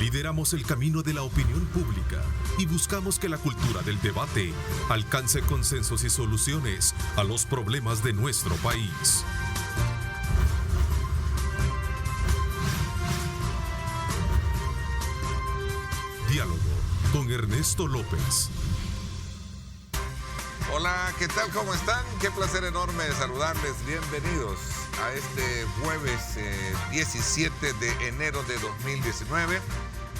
Lideramos el camino de la opinión pública y buscamos que la cultura del debate alcance consensos y soluciones a los problemas de nuestro país. Diálogo con Ernesto López. Hola, ¿qué tal? ¿Cómo están? Qué placer enorme saludarles. Bienvenidos a este jueves 17 de enero de 2019.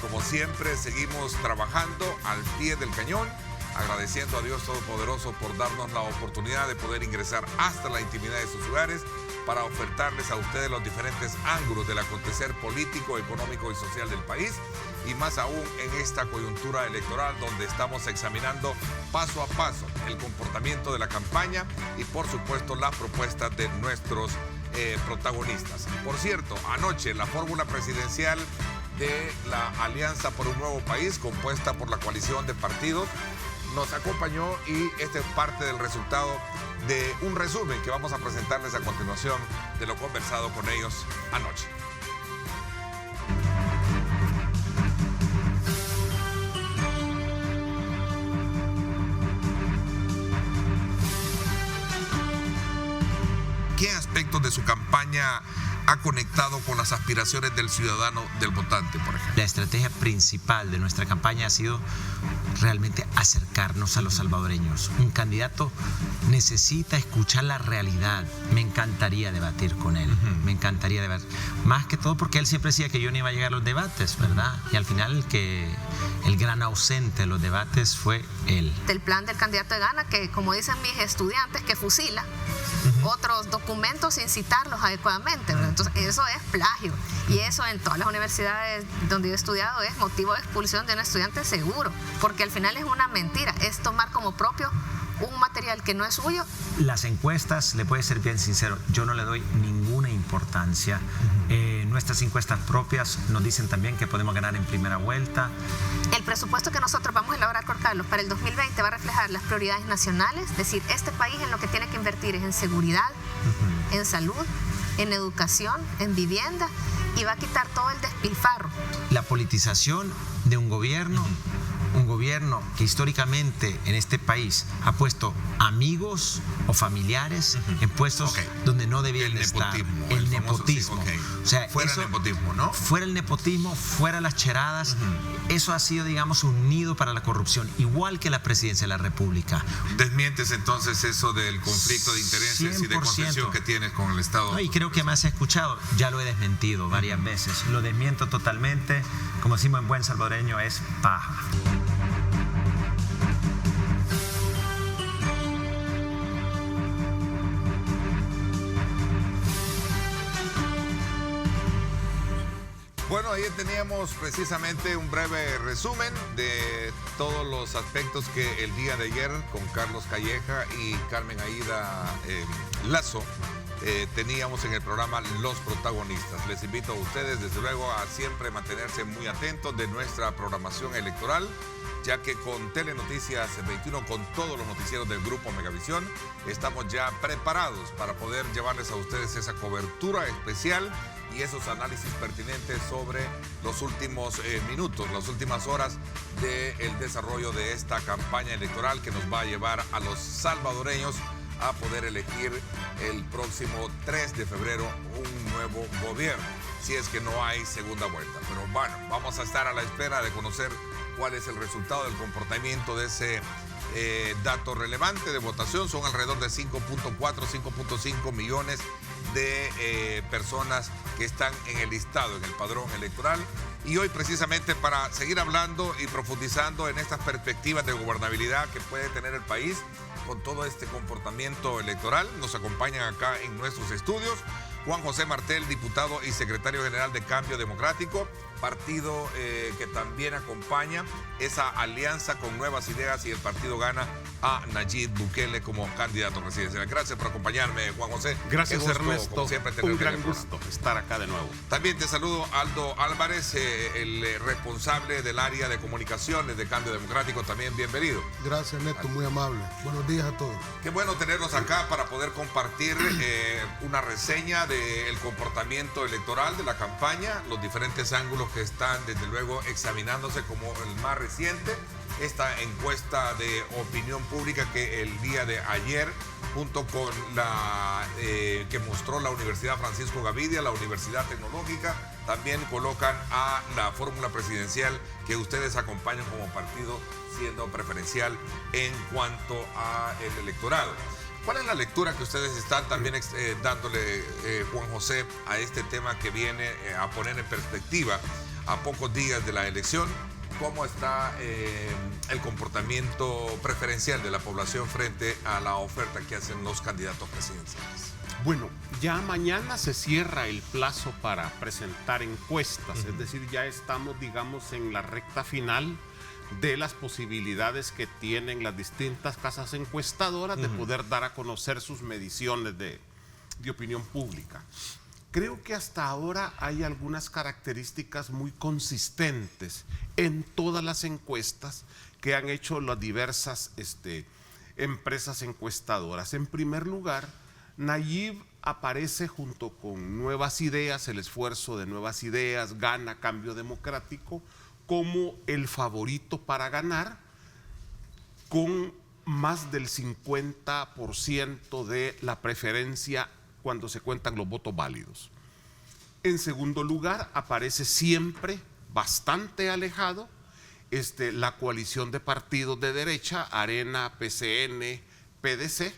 Como siempre, seguimos trabajando al pie del cañón, agradeciendo a Dios Todopoderoso por darnos la oportunidad de poder ingresar hasta la intimidad de sus hogares para ofertarles a ustedes los diferentes ángulos del acontecer político, económico y social del país, y más aún en esta coyuntura electoral donde estamos examinando paso a paso el comportamiento de la campaña y por supuesto las propuestas de nuestros protagonistas. Por cierto, anoche la fórmula presidencial de la Alianza por un Nuevo País, compuesta por la coalición de partidos, nos acompañó y este es parte del resultado de un resumen que vamos a presentarles a continuación de lo conversado con ellos anoche. ¿Qué aspectos de su campaña ha conectado con las aspiraciones del ciudadano, del votante, por ejemplo? La estrategia principal de nuestra campaña ha sido realmente acercarnos a los salvadoreños. Un candidato necesita escuchar la realidad. Me encantaría debatir con él, me encantaría debatir. Más que todo porque él siempre decía que yo no iba a llegar a los debates, ¿verdad? Y al final el gran ausente de los debates fue él. El plan del candidato de Gana, que como dicen mis estudiantes, que fusila otros documentos sin citarlos adecuadamente, ¿verdad? Entonces eso es plagio, y eso en todas las universidades donde yo he estudiado es motivo de expulsión de un estudiante seguro, porque al final es una mentira, es tomar como propio un material que no es suyo. Las encuestas, le puede ser bien sincero, yo no le doy ninguna importancia. Nuestras encuestas propias nos dicen también que podemos ganar en primera vuelta. El presupuesto que nosotros vamos a elaborar con Carlos para el 2020 va a reflejar las prioridades nacionales, es decir, este país en lo que tiene que invertir es en seguridad, en salud, en educación, en vivienda, y va a quitar todo el despilfarro. La politización de un gobierno que históricamente en este país ha puesto amigos o familiares en puestos donde no debían estar. El nepotismo. O sea, fuera el nepotismo, ¿no? Fuera el nepotismo, fuera las cheradas. Eso ha sido, digamos, un nido para la corrupción, igual que la presidencia de la República. ¿Desmientes entonces eso del conflicto de intereses 100%. Y de concesión que tienes con el Estado? No, y creo que me has escuchado, ya lo he desmentido varias veces. Lo desmiento totalmente. Como decimos en buen salvadoreño, es paja. Bueno, ahí teníamos precisamente un breve resumen de todos los aspectos que el día de ayer con Carlos Calleja y Carmen Aida Lazo teníamos en el programa Los Protagonistas. Les invito a ustedes, desde luego, a siempre mantenerse muy atentos de nuestra programación electoral, ya que con Telenoticias 21, con todos los noticieros del Grupo Megavisión, estamos ya preparados para poder llevarles a ustedes esa cobertura especial y esos análisis pertinentes sobre los últimos minutos, las últimas horas del desarrollo de esta campaña electoral que nos va a llevar a los salvadoreños a poder elegir el próximo 3 de febrero un nuevo gobierno, si es que no hay segunda vuelta. Pero bueno, vamos a estar a la espera de conocer cuál es el resultado del comportamiento de ese dato relevante de votación. Son alrededor de 5.4, 5.5 millones de personas que están en el listado, en el padrón electoral. Y hoy, precisamente, para seguir hablando y profundizando en estas perspectivas de gobernabilidad que puede tener el país con todo este comportamiento electoral, nos acompañan acá en nuestros estudios Juan José Martel, diputado y secretario general de Cambio Democrático, partido que también acompaña esa alianza con Nuevas Ideas, y el partido Gana a Nayib Bukele como candidato presidencial. Gracias por acompañarme, Juan José. Gracias, gusto, Ernesto. como siempre, un gran gusto estar acá de nuevo. También te saludo, Aldo Álvarez, el responsable del área de comunicaciones de Cambio Democrático. También bienvenido. Gracias, Ernesto, muy amable. Buenos días a todos. Qué bueno tenerlos acá para poder compartir una reseña del comportamiento electoral de la campaña, los diferentes ángulos que están desde luego examinándose como el más reciente. Esta encuesta de opinión pública que el día de ayer, junto con la que mostró la Universidad Francisco Gavidia, la Universidad Tecnológica, también colocan a la fórmula presidencial que ustedes acompañan como partido siendo preferencial en cuanto a el electorado. ¿Cuál es la lectura que ustedes están también dándole, Juan José, a este tema que viene a poner en perspectiva a pocos días de la elección? ¿Cómo está el comportamiento preferencial de la población frente a la oferta que hacen los candidatos presidenciales? Bueno, ya mañana se cierra el plazo para presentar encuestas, es decir, ya estamos, digamos, en la recta final de las posibilidades que tienen las distintas casas encuestadoras de poder dar a conocer sus mediciones de opinión pública. Creo que hasta ahora hay algunas características muy consistentes en todas las encuestas que han hecho las diversas empresas encuestadoras. En primer lugar, Nayib aparece junto con Nuevas Ideas, el esfuerzo de Nuevas Ideas, Gana, Cambio Democrático, como el favorito para ganar, con más del 50% de la preferencia cuando se cuentan los votos válidos. En segundo lugar, aparece siempre bastante alejado la coalición de partidos de derecha, Arena, PCN, PDC,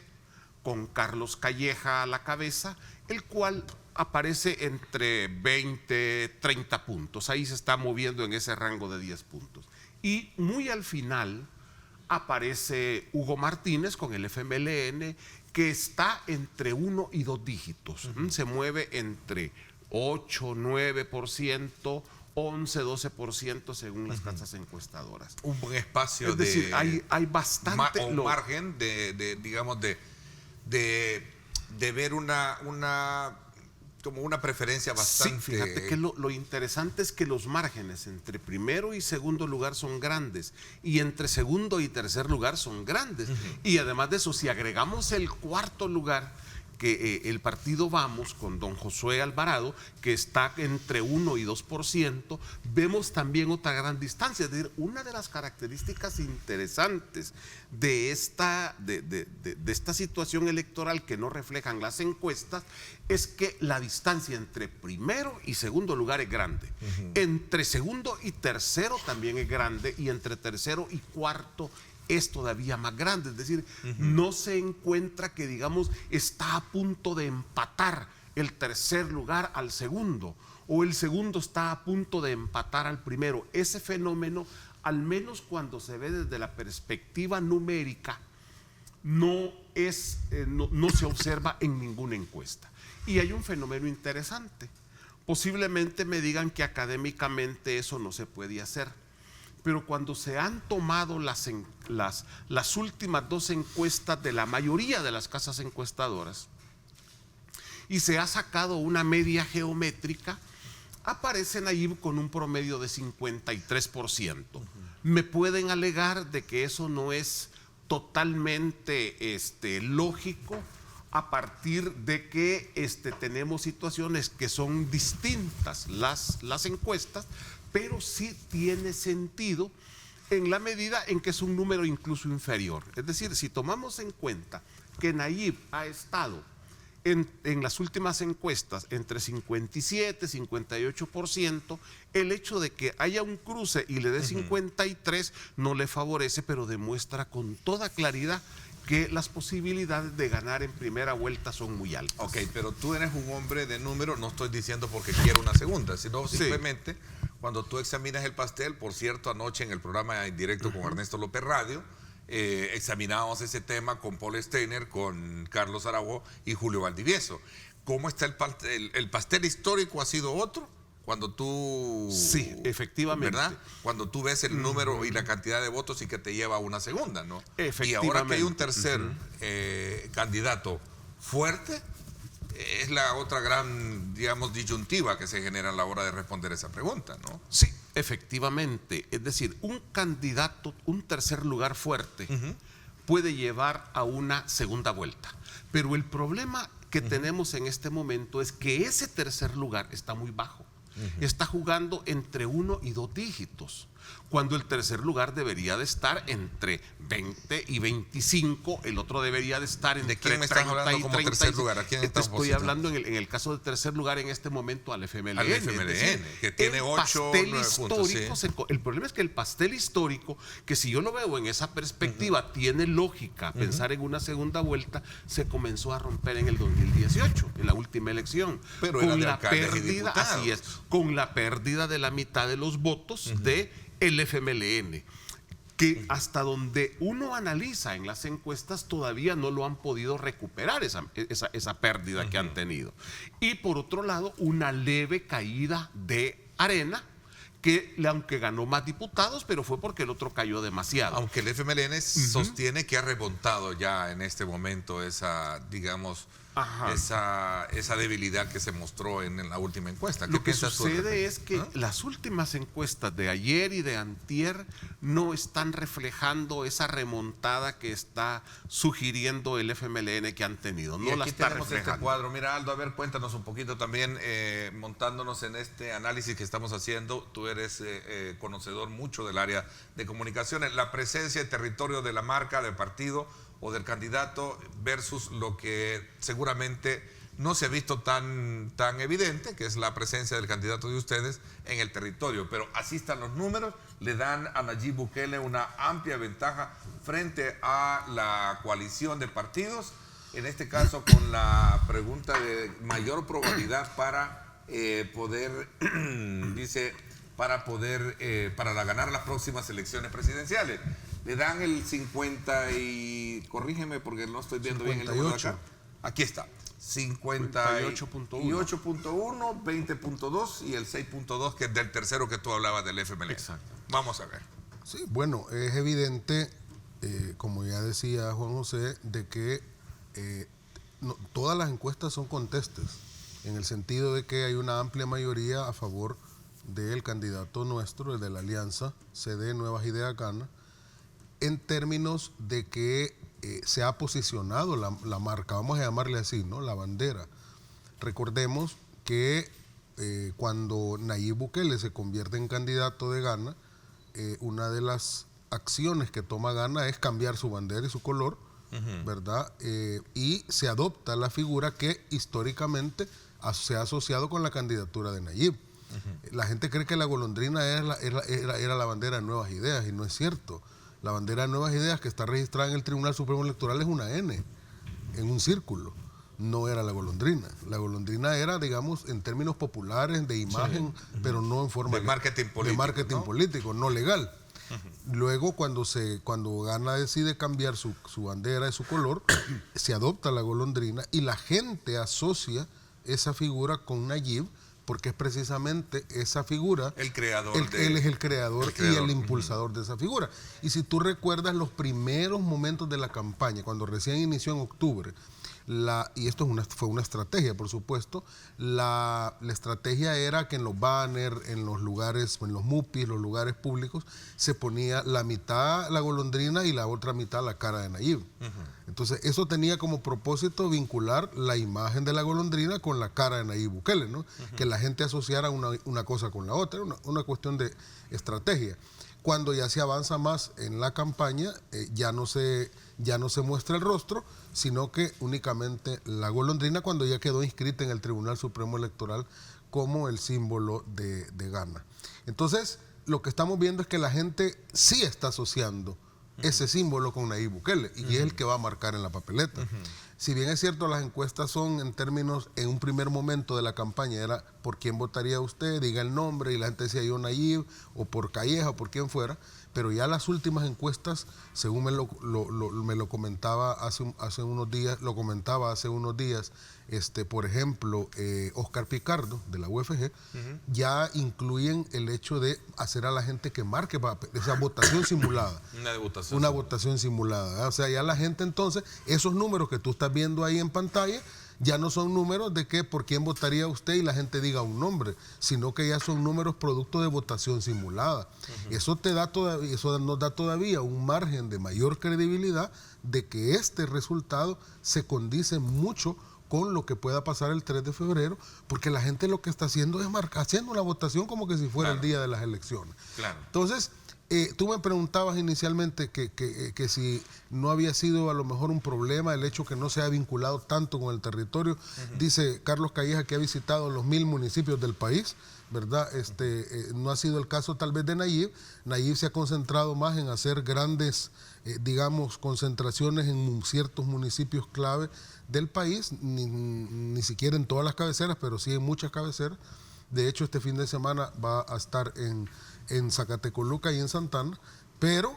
con Carlos Calleja a la cabeza, el cual aparece entre 20, 30 puntos. Ahí se está moviendo en ese rango de 10 puntos. Y muy al final aparece Hugo Martínez con el FMLN, que está entre 1 y 2 dígitos. Se mueve entre 8, 9%, 11, 12% según las casas encuestadoras. Un buen espacio, es decir, hay bastante un margen digamos de ver como una preferencia bastante. Sí, fíjate que lo interesante es que los márgenes entre primero y segundo lugar son grandes y entre segundo y tercer lugar son grandes. Y además de eso, si agregamos el cuarto lugar, que el partido Vamos con don Josué Alvarado, que está entre 1 y 2%, vemos también otra gran distancia. Es decir, una de las características interesantes de esta situación electoral que no reflejan las encuestas es que la distancia entre primero y segundo lugar es grande. Entre segundo y tercero también es grande, y entre tercero y cuarto es todavía más grande. Es decir, no se encuentra que, digamos, está a punto de empatar el tercer lugar al segundo, o el segundo está a punto de empatar al primero. Ese fenómeno, al menos cuando se ve desde la perspectiva numérica, no se observa en ninguna encuesta. Y hay un fenómeno interesante. Posiblemente me digan que académicamente eso no se puede hacer, pero cuando se han tomado las últimas 2 encuestas de la mayoría de las casas encuestadoras y se ha sacado una media geométrica, aparecen ahí con un promedio de 53%. Me pueden alegar de que eso no es totalmente lógico, a partir de que tenemos situaciones que son distintas las encuestas, pero sí tiene sentido en la medida en que es un número incluso inferior. Es decir, si tomamos en cuenta que Nayib ha estado en las últimas encuestas entre 57 y 58%, el hecho de que haya un cruce y le dé 53 no le favorece, pero demuestra con toda claridad que las posibilidades de ganar en primera vuelta son muy altas. Ok, pero tú eres un hombre de números, no estoy diciendo porque quiero una segunda, sino simplemente cuando tú examinas el pastel. Por cierto, anoche en el programa en directo con Ernesto López Radio, examinábamos ese tema con Paul Steiner, con Carlos Araujo y Julio Valdivieso. ¿Cómo está el pastel? ¿El pastel histórico ha sido otro? Cuando tú... Sí, efectivamente. ¿Verdad? Cuando tú ves el número y la cantidad de votos y que te lleva a una segunda, ¿no? Efectivamente. Y ahora que hay un tercer candidato fuerte, es la otra gran, digamos, disyuntiva que se genera a la hora de responder esa pregunta, ¿no? Sí, efectivamente. Es decir, un candidato, un tercer lugar fuerte, puede llevar a una segunda vuelta. Pero el problema que tenemos en este momento es que ese tercer lugar está muy bajo. está jugando entre 1 y 2 dígitos, cuando el tercer lugar debería de estar entre 20 y 25, el otro debería de estar entre 30 me estás hablando y como 30. tercer lugar? ¿A quién Te estamos estoy citando? hablando en el caso de tercer lugar en este momento al FMLN. Al FMLN, que tiene 8 o 9 puntos. El problema es que el pastel histórico, que si yo lo veo en esa perspectiva, tiene lógica pensar en una segunda vuelta, se comenzó a romper en el 2018, en la última elección. Pero con era de la alcaldes y pérdida, diputados. así es, con la pérdida de la mitad de los votos de el FMLN, que hasta donde uno analiza en las encuestas todavía no lo han podido recuperar esa pérdida que han tenido. Y por otro lado, una leve caída de Arena, que aunque ganó más diputados, pero fue porque el otro cayó demasiado. Aunque el FMLN sostiene que ha remontado ya en este momento esa, digamos, esa debilidad que se mostró en la última encuesta. Lo que sucede es que las últimas encuestas de ayer y de antier no están reflejando esa remontada que está sugiriendo el FMLN que han tenido. No y la aquí está tenemos reflejando. este cuadro. Mira, Aldo, a ver, cuéntanos un poquito también, montándonos en este análisis que estamos haciendo. Tú eres conocedor mucho del área de comunicaciones. La presencia y territorio de la marca, del partido o del candidato versus lo que seguramente no se ha visto tan evidente, que es la presencia del candidato de ustedes en el territorio. Pero así están los números, le dan a Nayib Bukele una amplia ventaja frente a la coalición de partidos, en este caso con la pregunta de mayor probabilidad para poder, dice, para ganar las próximas elecciones presidenciales. Le dan el 50 y... Corrígeme porque no estoy viendo 58. Bien el número de acá. Aquí está. 58.1, 20.2 y el 6.2, que es del tercero que tú hablabas del FMLN. Exacto. Vamos a ver. Sí, bueno, es evidente, como ya decía Juan José, de que todas las encuestas son contestes, en el sentido de que hay una amplia mayoría a favor del candidato nuestro, el de la alianza CD Nuevas Ideas Gana, en términos de que se ha posicionado la marca, vamos a llamarle así, ¿no? La bandera. Recordemos que cuando Nayib Bukele se convierte en candidato de Gana, una de las acciones que toma Gana es cambiar su bandera y su color, ¿verdad? Y se adopta la figura que históricamente se ha asociado con la candidatura de Nayib. La gente cree que la golondrina era la bandera de Nuevas Ideas y no es cierto. La bandera de Nuevas Ideas que está registrada en el Tribunal Supremo Electoral es una N, en un círculo. No era la golondrina. La golondrina era, digamos, en términos populares, de imagen, pero no en forma de marketing político. De marketing político, no legal. Luego, cuando Gana decide cambiar su bandera y su color, se adopta la golondrina y la gente asocia esa figura con Nayib, porque es precisamente esa figura, el creador él es el creador y el impulsador de esa figura. Y si tú recuerdas los primeros momentos de la campaña, cuando recién inició en octubre, y esto fue una estrategia, por supuesto, la estrategia era que en los banners, en los lugares, en los MUPIs, los lugares públicos, se ponía la mitad la golondrina y la otra mitad la cara de Nayib. Entonces, eso tenía como propósito vincular la imagen de la golondrina con la cara de Nayib Bukele, ¿no? Que la gente asociara una cosa con la otra, una cuestión de estrategia. Cuando ya se avanza más en la campaña, ya no se muestra el rostro, sino que únicamente la golondrina, cuando ya quedó inscrita en el Tribunal Supremo Electoral como el símbolo de Gana. Entonces, lo que estamos viendo es que la gente sí está asociando ese símbolo con Nayib Bukele y es el que va a marcar en la papeleta. Si bien es cierto, las encuestas son en términos, en un primer momento de la campaña era por quién votaría usted, diga el nombre, y la gente decía yo Nayib, o por Calleja, o por quien fuera, pero ya las últimas encuestas, según me lo comentaba hace unos días, por ejemplo, Oscar Picardo, de la UFG, ya incluyen el hecho de hacer a la gente que marque esa votación simulada. Una votación simulada. O sea, ya la gente entonces, esos números que tú estás viendo ahí en pantalla, ya no son números de que por quién votaría usted y la gente diga un nombre, sino que ya son números producto de votación simulada. Eso nos da todavía un margen de mayor credibilidad de que este resultado se condice mucho con lo que pueda pasar el 3 de febrero, porque la gente lo que está haciendo es haciendo la votación como que si fuera el día de las elecciones. Claro. Entonces, tú me preguntabas inicialmente que si no había sido a lo mejor un problema el hecho que no se ha vinculado tanto con el territorio. Dice Carlos Calleja que ha visitado los 1000 municipios del país, ¿verdad? No ha sido el caso tal vez de Nayib. Nayib se ha concentrado más en hacer grandes, digamos, concentraciones en ciertos municipios clave del país, ni siquiera en todas las cabeceras, pero sí en muchas cabeceras. De hecho, este fin de semana va a estar en Zacatecoluca y en Santana, pero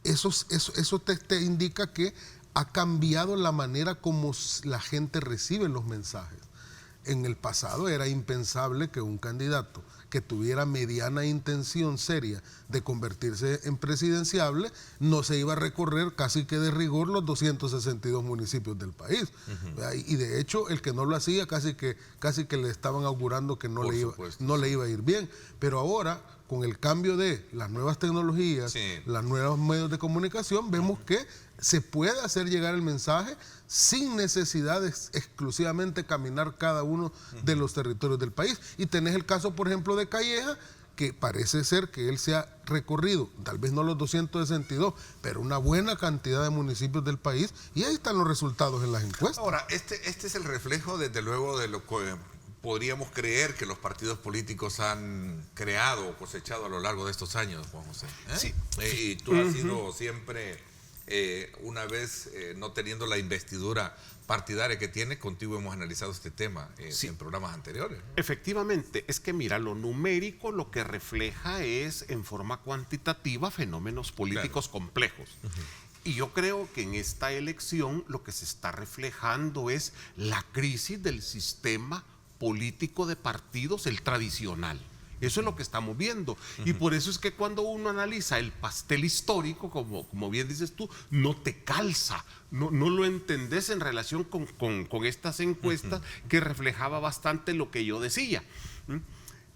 eso te indica que ha cambiado la manera como la gente recibe los mensajes. En el pasado era impensable que un candidato que tuviera mediana intención seria de convertirse en presidenciable no se iba a recorrer casi que de rigor los 262 municipios del país. Y de hecho el que no lo hacía casi que le estaban augurando que no le iba a ir bien. Pero ahora, con el cambio de las nuevas tecnologías, los nuevos medios de comunicación, vemos que se puede hacer llegar el mensaje sin necesidad de exclusivamente caminar cada uno de los territorios del país. Y tenés el caso, por ejemplo, de Calleja, que parece ser que él se ha recorrido, tal vez no los 262, pero una buena cantidad de municipios del país, y ahí están los resultados en las encuestas. Ahora, este es el reflejo, desde luego, de lo que podríamos creer que los partidos políticos han creado o cosechado a lo largo de estos años, Juan José. Sí. Y tú has sido siempre, una vez no teniendo la investidura partidaria que tiene, contigo hemos analizado este tema en programas anteriores, ¿no? Efectivamente, es que mira, lo numérico lo que refleja es en forma cuantitativa fenómenos políticos complejos. Y yo creo que en esta elección lo que se está reflejando es la crisis del sistema político de partidos, el tradicional. Eso es lo que estamos viendo. Y por eso es que cuando uno analiza el pastel histórico, como bien dices tú, no te calza, no lo entendés en relación con estas encuestas que reflejaba bastante lo que yo decía.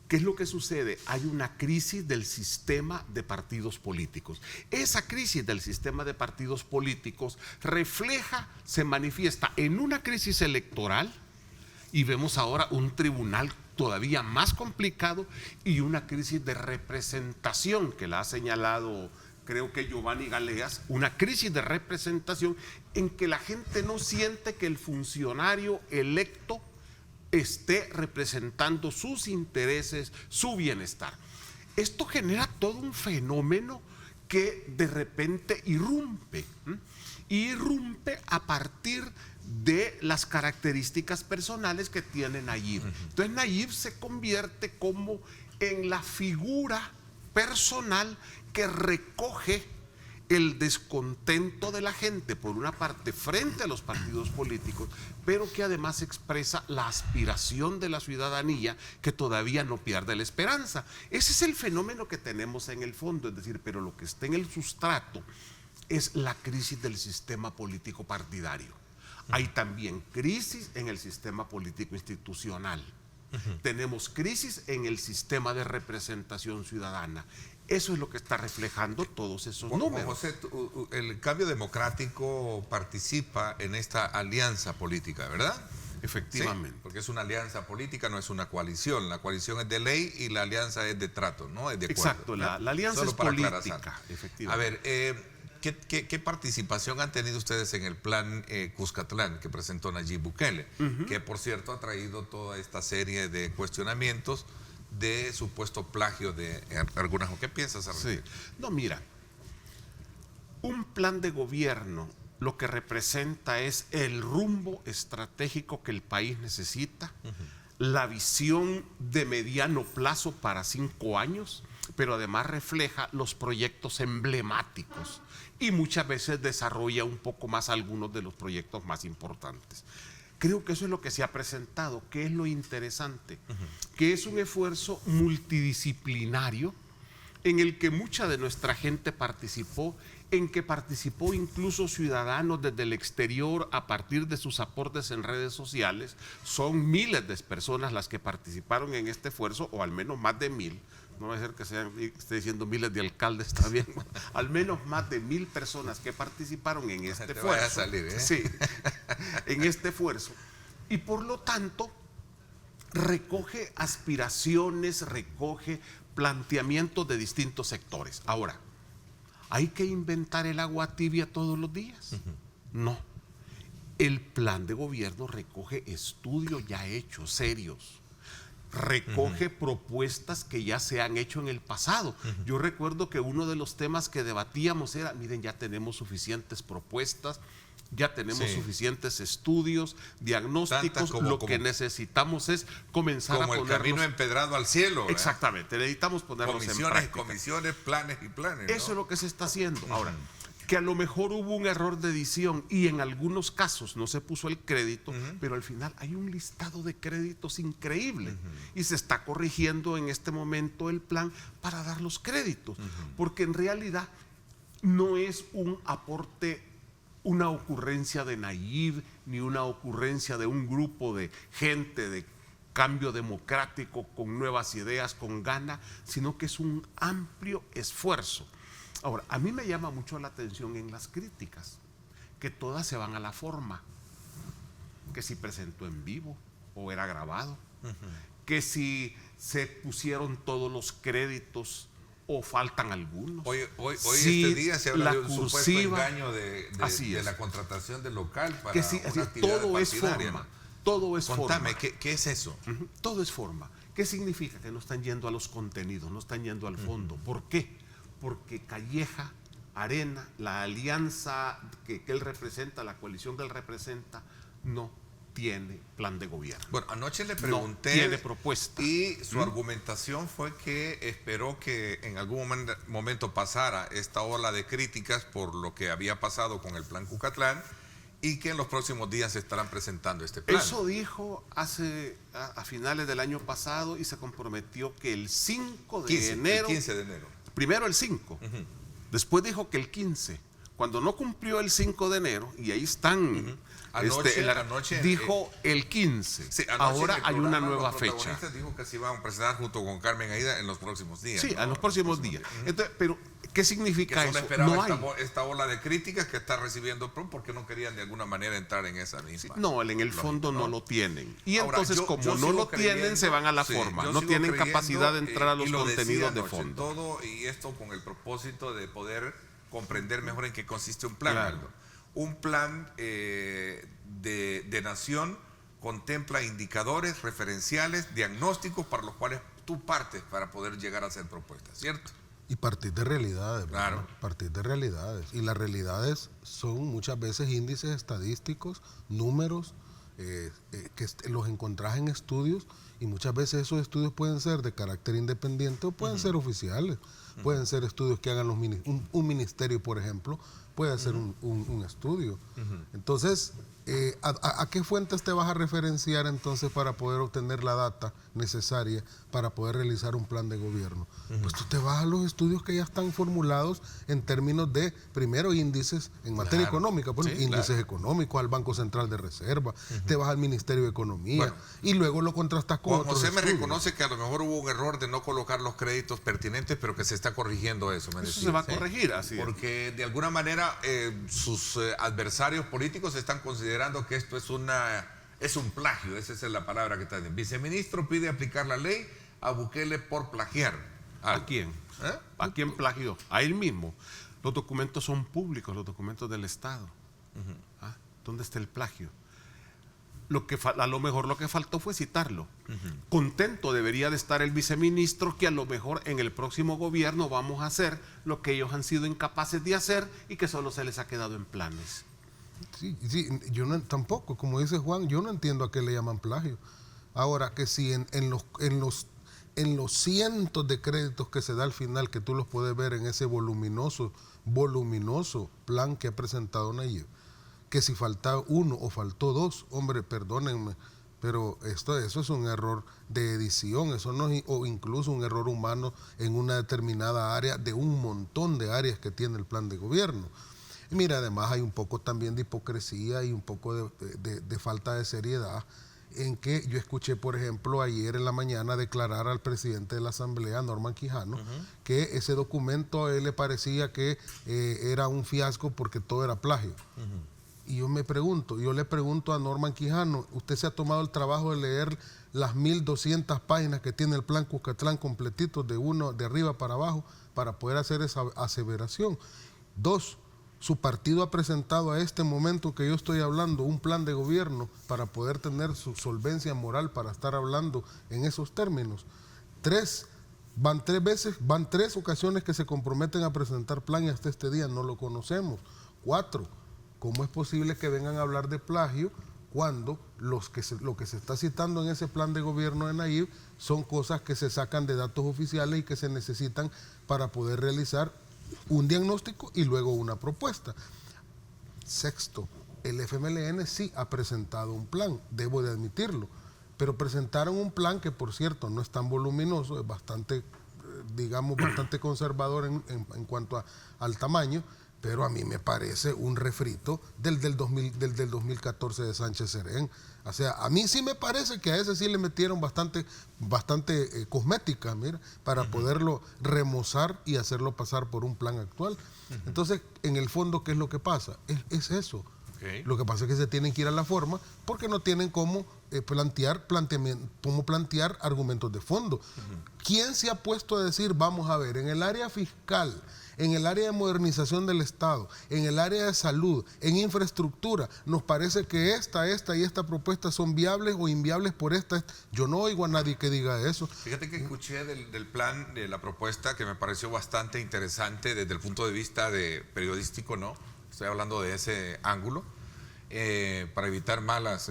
¿Qué es lo que sucede? Hay una crisis del sistema de partidos políticos. Esa crisis del sistema de partidos políticos se manifiesta en una crisis electoral, y vemos ahora un tribunal todavía más complicado y una crisis de representación que la ha señalado, creo que Giovanni Galeas, una crisis de representación en que la gente no siente que el funcionario electo esté representando sus intereses, su bienestar. Esto genera todo un fenómeno que de repente irrumpe a partir de las características personales que tiene Nayib. Entonces Nayib se convierte como en la figura personal que recoge el descontento de la gente, por una parte, frente a los partidos políticos, pero que además expresa la aspiración de la ciudadanía, que todavía no pierde la esperanza. Ese es el fenómeno que tenemos en el fondo, es decir, pero lo que está en el sustrato es la crisis del sistema político partidario. Hay también crisis en el sistema político institucional. Tenemos crisis en el sistema de representación ciudadana. Eso es lo que está reflejando todos esos números. José, el Cambio Democrático participa en esta alianza política, ¿verdad? Efectivamente. Sí, porque es una alianza política, no es una coalición. La coalición es de ley y la alianza es de trato, ¿no? Es de acuerdo. Exacto, la alianza Solo es para política, efectivamente. A ver, ¿qué participación han tenido ustedes en el plan Cuscatlán que presentó Nayib Bukele? Que, por cierto, ha traído toda esta serie de cuestionamientos de supuesto plagio de algunas. ¿Qué piensas, Arnaldo? Sí. No, mira, un plan de gobierno lo que representa es el rumbo estratégico que el país necesita, la visión de mediano plazo para 5 años, pero además refleja los proyectos emblemáticos y muchas veces desarrolla un poco más algunos de los proyectos más importantes. Creo que eso es lo que se ha presentado, que es lo interesante, que es un esfuerzo multidisciplinario en el que mucha de nuestra gente participó, en que participó incluso ciudadanos desde el exterior a partir de sus aportes en redes sociales. Son miles de personas las que participaron en este esfuerzo, o al menos más de 1000. No va a ser que esté diciendo miles de alcaldes, está bien. Al menos más de 1000 personas que participaron en este esfuerzo. Vaya a salir, ¿eh? Sí, en este esfuerzo. y por lo tanto recoge aspiraciones, recoge planteamientos de distintos sectores. Ahora, ¿hay que inventar el agua tibia todos los días? No. El plan de gobierno recoge estudios ya hechos, serios. Recoge propuestas que ya se han hecho en el pasado. Yo recuerdo que uno de los temas que debatíamos era, miren, ya tenemos suficientes propuestas, ya tenemos suficientes estudios, diagnósticos, lo que necesitamos es comenzar a ponerlos... Como el camino empedrado al cielo, ¿verdad? Exactamente, necesitamos ponerlos en práctica. Comisiones, planes y planes, ¿no? Eso es lo que se está haciendo. Ahora, que a lo mejor hubo un error de edición y en algunos casos no se puso el crédito, pero al final hay un listado de créditos increíble y se está corrigiendo en este momento el plan para dar los créditos, porque en realidad no es un aporte, una ocurrencia de Nayib, ni una ocurrencia de un grupo de gente de cambio democrático con nuevas ideas, con ganas, sino que es un amplio esfuerzo. Ahora, a mí me llama mucho la atención en las críticas, que todas se van a la forma, que si presentó en vivo o era grabado, que si se pusieron todos los créditos o faltan algunos. Hoy si este día se habla de un cursiva, supuesto engaño de la contratación del local para una actividad todo es partidaria. forma. Todo es Contame, forma. ¿qué es eso? Todo es forma. ¿Qué significa? Que no están yendo a los contenidos, no están yendo al fondo. ¿Por qué? Porque Calleja, Arena, la alianza que él representa, la coalición que él representa, no tiene plan de gobierno. Bueno, anoche le pregunté. No tiene propuesta. Y su argumentación fue que esperó que en algún momento pasara esta ola de críticas por lo que había pasado con el plan Cucatlán y que en los próximos días se estarán presentando este plan. Eso dijo a finales del año pasado y se comprometió que el 5 de enero. El 15 de enero. Primero el 5, después dijo que el 15. Cuando no cumplió el 5 de enero, y ahí están, anoche, dijo el 15. Sí, ahora hay una nueva fecha. Dijo que se iban a presentar junto con Carmen Aida en los próximos días. Sí, ¿no? en los próximos días. Entonces, pero, ¿qué significa eso? No hay. Esta ola de críticas que está recibiendo porque no querían de alguna manera entrar en esa misma. No, en el fondo no lo tienen. Y ahora, entonces, como no lo tienen, se van a la forma. No tienen capacidad de entrar a los contenidos de fondo. Todo, y esto con el propósito de poder comprender mejor en qué consiste un plan. Claro. Un plan de nación contempla indicadores referenciales, diagnósticos para los cuales tú partes para poder llegar a hacer propuestas, ¿cierto? Y partir de realidades, claro. ¿verdad? Partir de realidades. Y las realidades son muchas veces índices estadísticos, números, que los encontrás en estudios, y muchas veces esos estudios pueden ser de carácter independiente o pueden ser oficiales. Pueden ser estudios que hagan un ministerio, por ejemplo, puede hacer un estudio. Entonces, ¿a qué fuentes te vas a referenciar entonces para poder obtener la data necesaria para poder realizar un plan de gobierno? Pues tú te vas a los estudios que ya están formulados en términos de, primero, índices en materia económica, índices económicos, al Banco Central de Reserva, te vas al Ministerio de Economía, y luego lo contrastas con otros José estudios. me reconoce que a lo mejor hubo un error de no colocar los créditos pertinentes, pero que se está corrigiendo eso. Eso se va a corregir, así es. Porque de alguna manera sus adversarios políticos están considerando que esto es un plagio, esa es la palabra que está diciendo. Viceministro pide aplicar la ley a Bukele por plagiar. ¿A quién? ¿A quién plagió? A él mismo. Los documentos son públicos, los documentos del Estado. ¿Dónde está el plagio? A lo mejor lo que faltó fue citarlo. Contento debería de estar el viceministro que a lo mejor en el próximo gobierno vamos a hacer lo que ellos han sido incapaces de hacer y que solo se les ha quedado en planes. Sí, yo tampoco, como dice Juan, yo no entiendo a qué le llaman plagio. Ahora, que si en los cientos de créditos que se da al final, que tú los puedes ver en ese voluminoso plan que ha presentado Nayib, que si falta uno o faltó dos, hombre, perdónenme, pero eso es un error de edición, eso no es, o incluso un error humano en una determinada área de un montón de áreas que tiene el plan de gobierno. Y mira, además hay un poco también de hipocresía y un poco de falta de seriedad, en que yo escuché, por ejemplo, ayer en la mañana declarar al presidente de la Asamblea, Norman Quijano, que ese documento a él le parecía que era un fiasco porque todo era plagio. Y yo le pregunto a Norman Quijano, ¿usted se ha tomado el trabajo de leer las 1.200 páginas que tiene el plan Cuscatlán completito de arriba para abajo para poder hacer esa aseveración? 2, su partido ha presentado a este momento que yo estoy hablando un plan de gobierno para poder tener su solvencia moral para estar hablando en esos términos. 3, van 3 ocasiones que se comprometen a presentar plan y hasta este día no lo conocemos. 4, ¿cómo es posible que vengan a hablar de plagio cuando lo que se está citando en ese plan de gobierno de Nayib son cosas que se sacan de datos oficiales y que se necesitan para poder realizar un diagnóstico y luego una propuesta? 6, el FMLN sí ha presentado un plan, debo de admitirlo, pero presentaron un plan que, por cierto, no es tan voluminoso, es bastante, bastante conservador en cuanto al tamaño, pero a mí me parece un refrito del 2014 de Sánchez Serén. O sea, a mí sí me parece que a ese sí le metieron bastante cosmética, mira, para poderlo remozar y hacerlo pasar por un plan actual. Entonces, en el fondo, ¿qué es lo que pasa? Es eso. Okay. Lo que pasa es que se tienen que ir a la forma porque no tienen cómo plantear argumentos de fondo. ¿Quién se ha puesto a decir, vamos a ver, en el área fiscal, en el área de modernización del Estado, en el área de salud, en infraestructura, nos parece que esta y esta propuesta son viables o inviables por esta? Yo no oigo a nadie que diga eso. Fíjate que escuché del plan, de la propuesta, que me pareció bastante interesante desde el punto de vista periodístico, ¿no? Estoy hablando de ese ángulo, para evitar malas,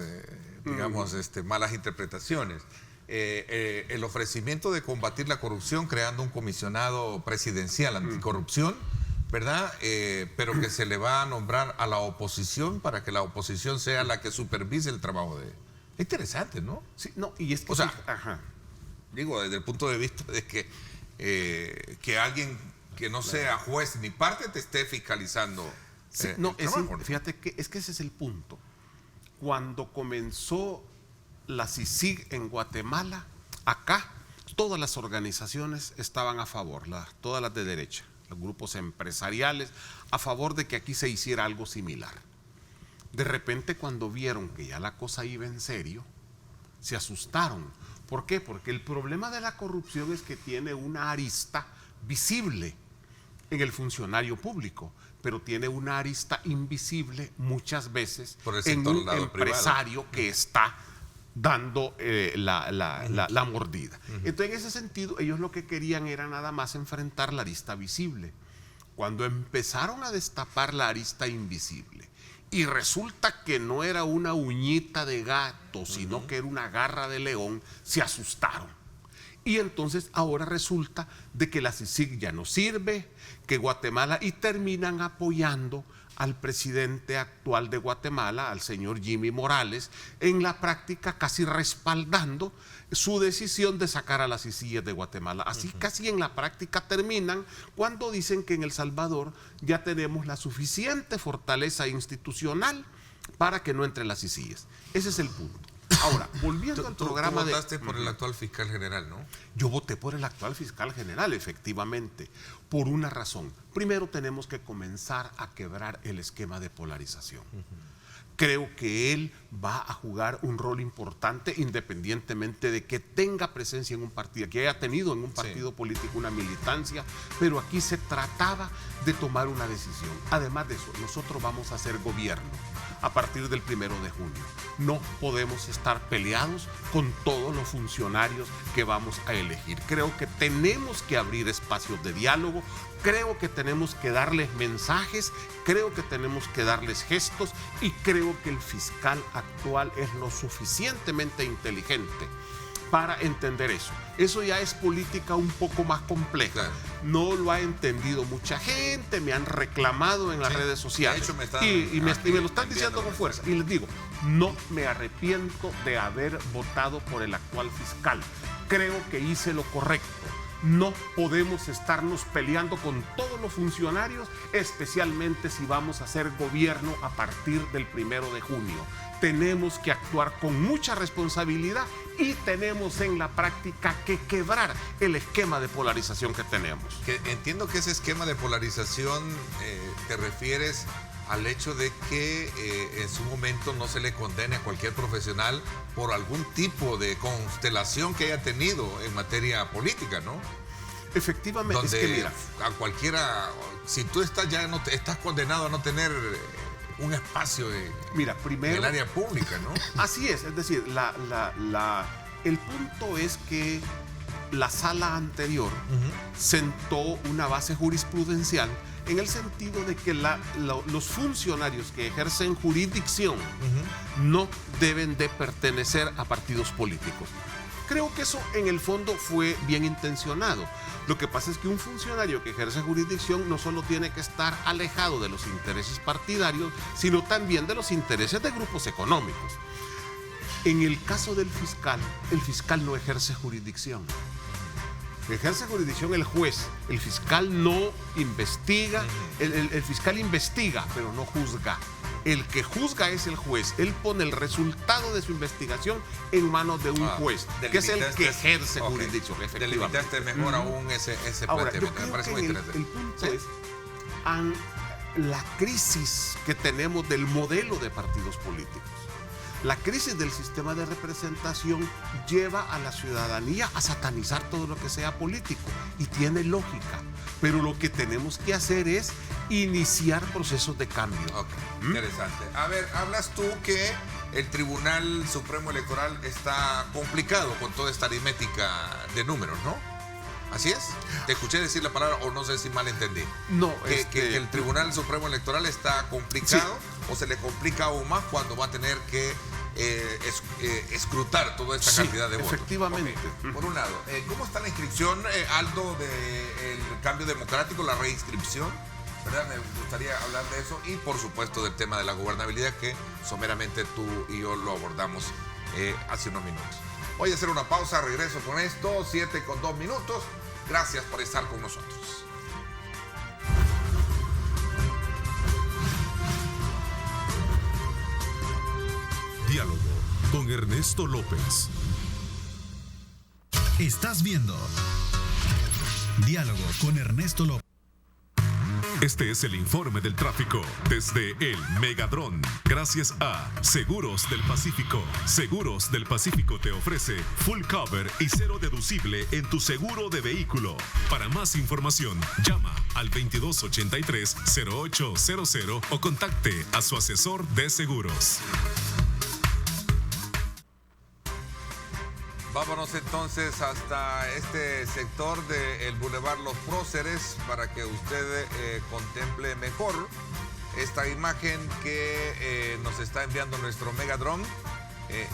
malas interpretaciones. El ofrecimiento de combatir la corrupción creando un comisionado presidencial anticorrupción, ¿verdad? Pero que se le va a nombrar a la oposición para que la oposición sea la que supervise el trabajo de... Es interesante, ¿no? Sí, no, y es que... O sea, digo, desde el punto de vista de que alguien que no sea juez ni parte te esté fiscalizando. Sí, fíjate que es que ese es el punto. Cuando comenzó la CICIG en Guatemala, acá todas las organizaciones estaban a favor, todas las de derecha, los grupos empresariales, a favor de que aquí se hiciera algo similar. De repente, cuando vieron que ya la cosa iba en serio, se asustaron. ¿Por qué? Porque el problema de la corrupción es que tiene una arista visible en el funcionario público, pero tiene una arista invisible muchas veces en un empresario que está dando la mordida. Entonces, en ese sentido, ellos lo que querían era nada más enfrentar la arista visible. Cuando empezaron a destapar la arista invisible y resulta que no era una uñita de gato, sino que era una garra de león, se asustaron. Y entonces ahora resulta de que la CICIG ya no sirve, que Guatemala, y terminan apoyando al presidente actual de Guatemala, al señor Jimmy Morales, en la práctica casi respaldando su decisión de sacar a las CICIG de Guatemala. Así casi en la práctica terminan cuando dicen que en El Salvador ya tenemos la suficiente fortaleza institucional para que no entren las CICIG. Ese es el punto. Ahora, volviendo al programa tú votaste por el actual fiscal general, ¿no? Yo voté por el actual fiscal general, efectivamente, por una razón. Primero, tenemos que comenzar a quebrar el esquema de polarización. Creo que él va a jugar un rol importante independientemente de que tenga presencia en un partido, que haya tenido en un partido político una militancia, pero aquí se trataba de tomar una decisión. Además de eso, nosotros vamos a hacer gobierno a partir del 1 de junio. No podemos estar peleados con todos los funcionarios que vamos a elegir. Creo que tenemos que abrir espacios de diálogo, creo que tenemos que darles mensajes, creo que tenemos que darles gestos y creo que el fiscal actual es lo suficientemente inteligente para entender eso. Eso ya es política un poco más compleja. Claro. No lo ha entendido mucha gente, me han reclamado en las redes sociales. De hecho, y me lo están diciendo con fuerza. Y les digo, no me arrepiento de haber votado por el actual fiscal. Creo que hice lo correcto. No podemos estarnos peleando con todos los funcionarios, especialmente si vamos a hacer gobierno a partir del 1 de junio. Tenemos que actuar con mucha responsabilidad y tenemos en la práctica que quebrar el esquema de polarización que tenemos. Entiendo que ese esquema de polarización te refieres al hecho de que en su momento no se le condene a cualquier profesional por algún tipo de constelación que haya tenido en materia política, ¿no? Efectivamente, Donde es que mira, a cualquiera, si tú estás estás condenado a no tener un espacio mira, primero, en el área pública, ¿no? Así es decir, el punto es que la sala anterior sentó una base jurisprudencial en el sentido de que los funcionarios que ejercen jurisdicción no deben de pertenecer a partidos políticos. Creo que eso en el fondo fue bien intencionado. Lo que pasa es que un funcionario que ejerce jurisdicción no solo tiene que estar alejado de los intereses partidarios, sino también de los intereses de grupos económicos. En el caso del fiscal, el fiscal no ejerce jurisdicción. Ejerce jurisdicción el juez. El fiscal no investiga, el fiscal investiga, pero no juzga. El que juzga es el juez. Él pone el resultado de su investigación en manos de un juez, que es el que ejerce jurisdicción. Delimitaste mejor aún ese Ahora, planteamiento. Me parece muy interesante. El punto es la crisis que tenemos del modelo de partidos políticos. La crisis del sistema de representación lleva a la ciudadanía a satanizar todo lo que sea político y tiene lógica, pero lo que tenemos que hacer es iniciar procesos de cambio. Interesante. A ver, hablas tú que el Tribunal Supremo Electoral está complicado con toda esta aritmética de números, ¿no? ¿Así es? Te escuché decir la palabra o no sé si mal entendí. No, que el Tribunal Supremo Electoral está complicado, sí, o se le complica aún más cuando va a tener que escrutar toda esta cantidad de votos. Efectivamente. Okay. Por un lado, ¿cómo está la inscripción, Aldo, del cambio democrático, la reinscripción? ¿Verdad? Me gustaría hablar de eso y, por supuesto, del tema de la gobernabilidad que someramente tú y yo lo abordamos hace unos minutos. Voy a hacer una pausa, regreso con esto, 7:02. Gracias por estar con nosotros. Diálogo con Ernesto López. Estás viendo Diálogo con Ernesto López. Este es el informe del tráfico desde el Megadrón. Gracias a Seguros del Pacífico. Seguros del Pacífico te ofrece full cover y cero deducible en tu seguro de vehículo. Para más información, llama al 2283-0800 o contacte a su asesor de seguros. Vámonos entonces hasta este sector del Boulevard Los Próceres para que usted contemple mejor esta imagen que nos está enviando nuestro Megadrón,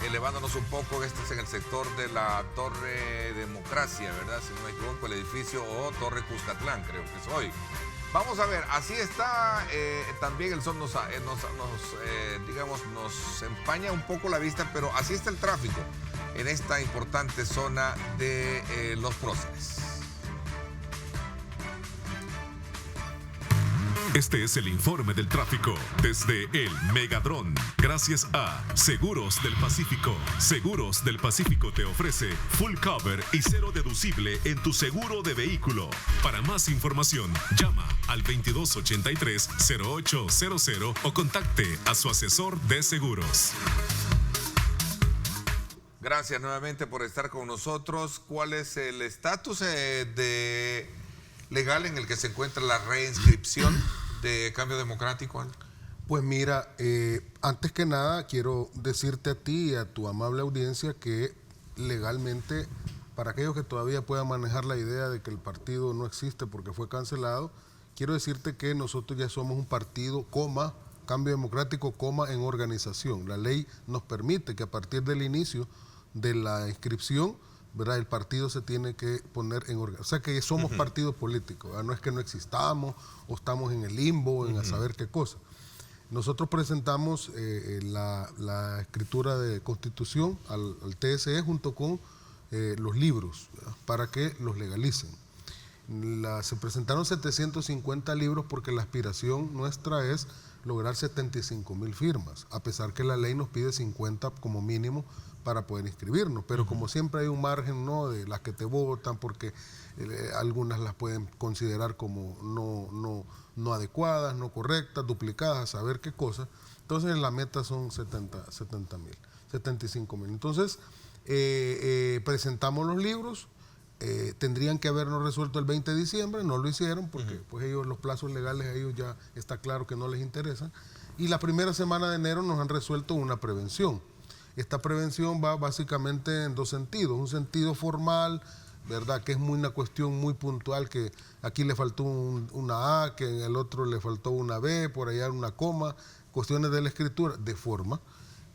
elevándonos un poco. Este es en el sector de la Torre Democracia, ¿verdad? Si no me equivoco, el edificio o Torre Cuscatlán, creo que es hoy. Vamos a ver, así está, también el sol nos empaña un poco la vista, pero así está el tráfico en esta importante zona de Los Próceres. Este es el informe del tráfico desde el Megadrón. Gracias a Seguros del Pacífico. Seguros del Pacífico te ofrece full cover y cero deducible en tu seguro de vehículo. Para más información, llama al 2283-0800 o contacte a su asesor de seguros. Gracias nuevamente por estar con nosotros. ¿Cuál es el estatus legal en el que se encuentra la reinscripción de Cambio Democrático? Pues mira, antes que nada quiero decirte a ti y a tu amable audiencia que legalmente, para aquellos que todavía puedan manejar la idea de que el partido no existe porque fue cancelado, quiero decirte que nosotros ya somos un partido, Cambio Democrático, en organización. La ley nos permite que a partir del inicio de la inscripción, ¿verdad?, el partido se tiene que poner en organización. O sea que somos partidos políticos, ¿verdad? No es que no existamos o estamos en el limbo, en a saber qué cosa. Nosotros presentamos la escritura de constitución al TSE junto con los libros, ¿verdad?, para que los legalicen. Se presentaron 750 libros porque la aspiración nuestra es lograr 75,000 firmas, a pesar que la ley nos pide 50 como mínimo para poder inscribirnos, pero como siempre hay un margen, ¿no?, de las que te votan, porque algunas las pueden considerar como no adecuadas, no correctas, duplicadas, a saber qué cosa. Entonces la meta son 70,000, 75,000. Entonces presentamos los libros, tendrían que habernos resuelto el 20 de diciembre, no lo hicieron porque pues ellos, los plazos legales a ellos ya está claro que no les interesan, y la primera semana de enero nos han resuelto una prevención. Esta prevención va básicamente en dos sentidos, un sentido formal, ¿verdad?, que es una cuestión muy puntual, que aquí le faltó una A, que en el otro le faltó una B, por allá una coma, cuestiones de la escritura, de forma.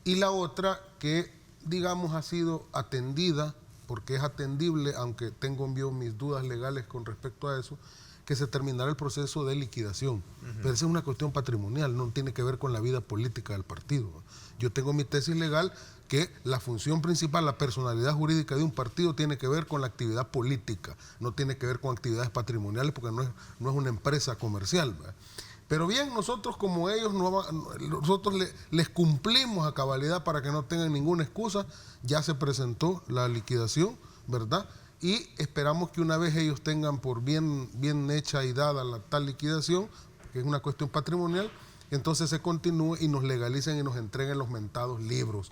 Y la otra que, digamos, ha sido atendida, porque es atendible, aunque tengo mis dudas legales con respecto a eso, que se terminará el proceso de liquidación. Pero esa es una cuestión patrimonial, no tiene que ver con la vida política del partido. Yo tengo mi tesis legal que la función principal, la personalidad jurídica de un partido tiene que ver con la actividad política, no tiene que ver con actividades patrimoniales, porque no es una empresa comercial, ¿verdad? Pero bien, nosotros como ellos, nosotros les cumplimos a cabalidad para que no tengan ninguna excusa. Ya se presentó la liquidación, ¿verdad? Y esperamos que una vez ellos tengan por bien hecha y dada la tal liquidación, que es una cuestión patrimonial, entonces se continúe y nos legalicen y nos entreguen los mentados libros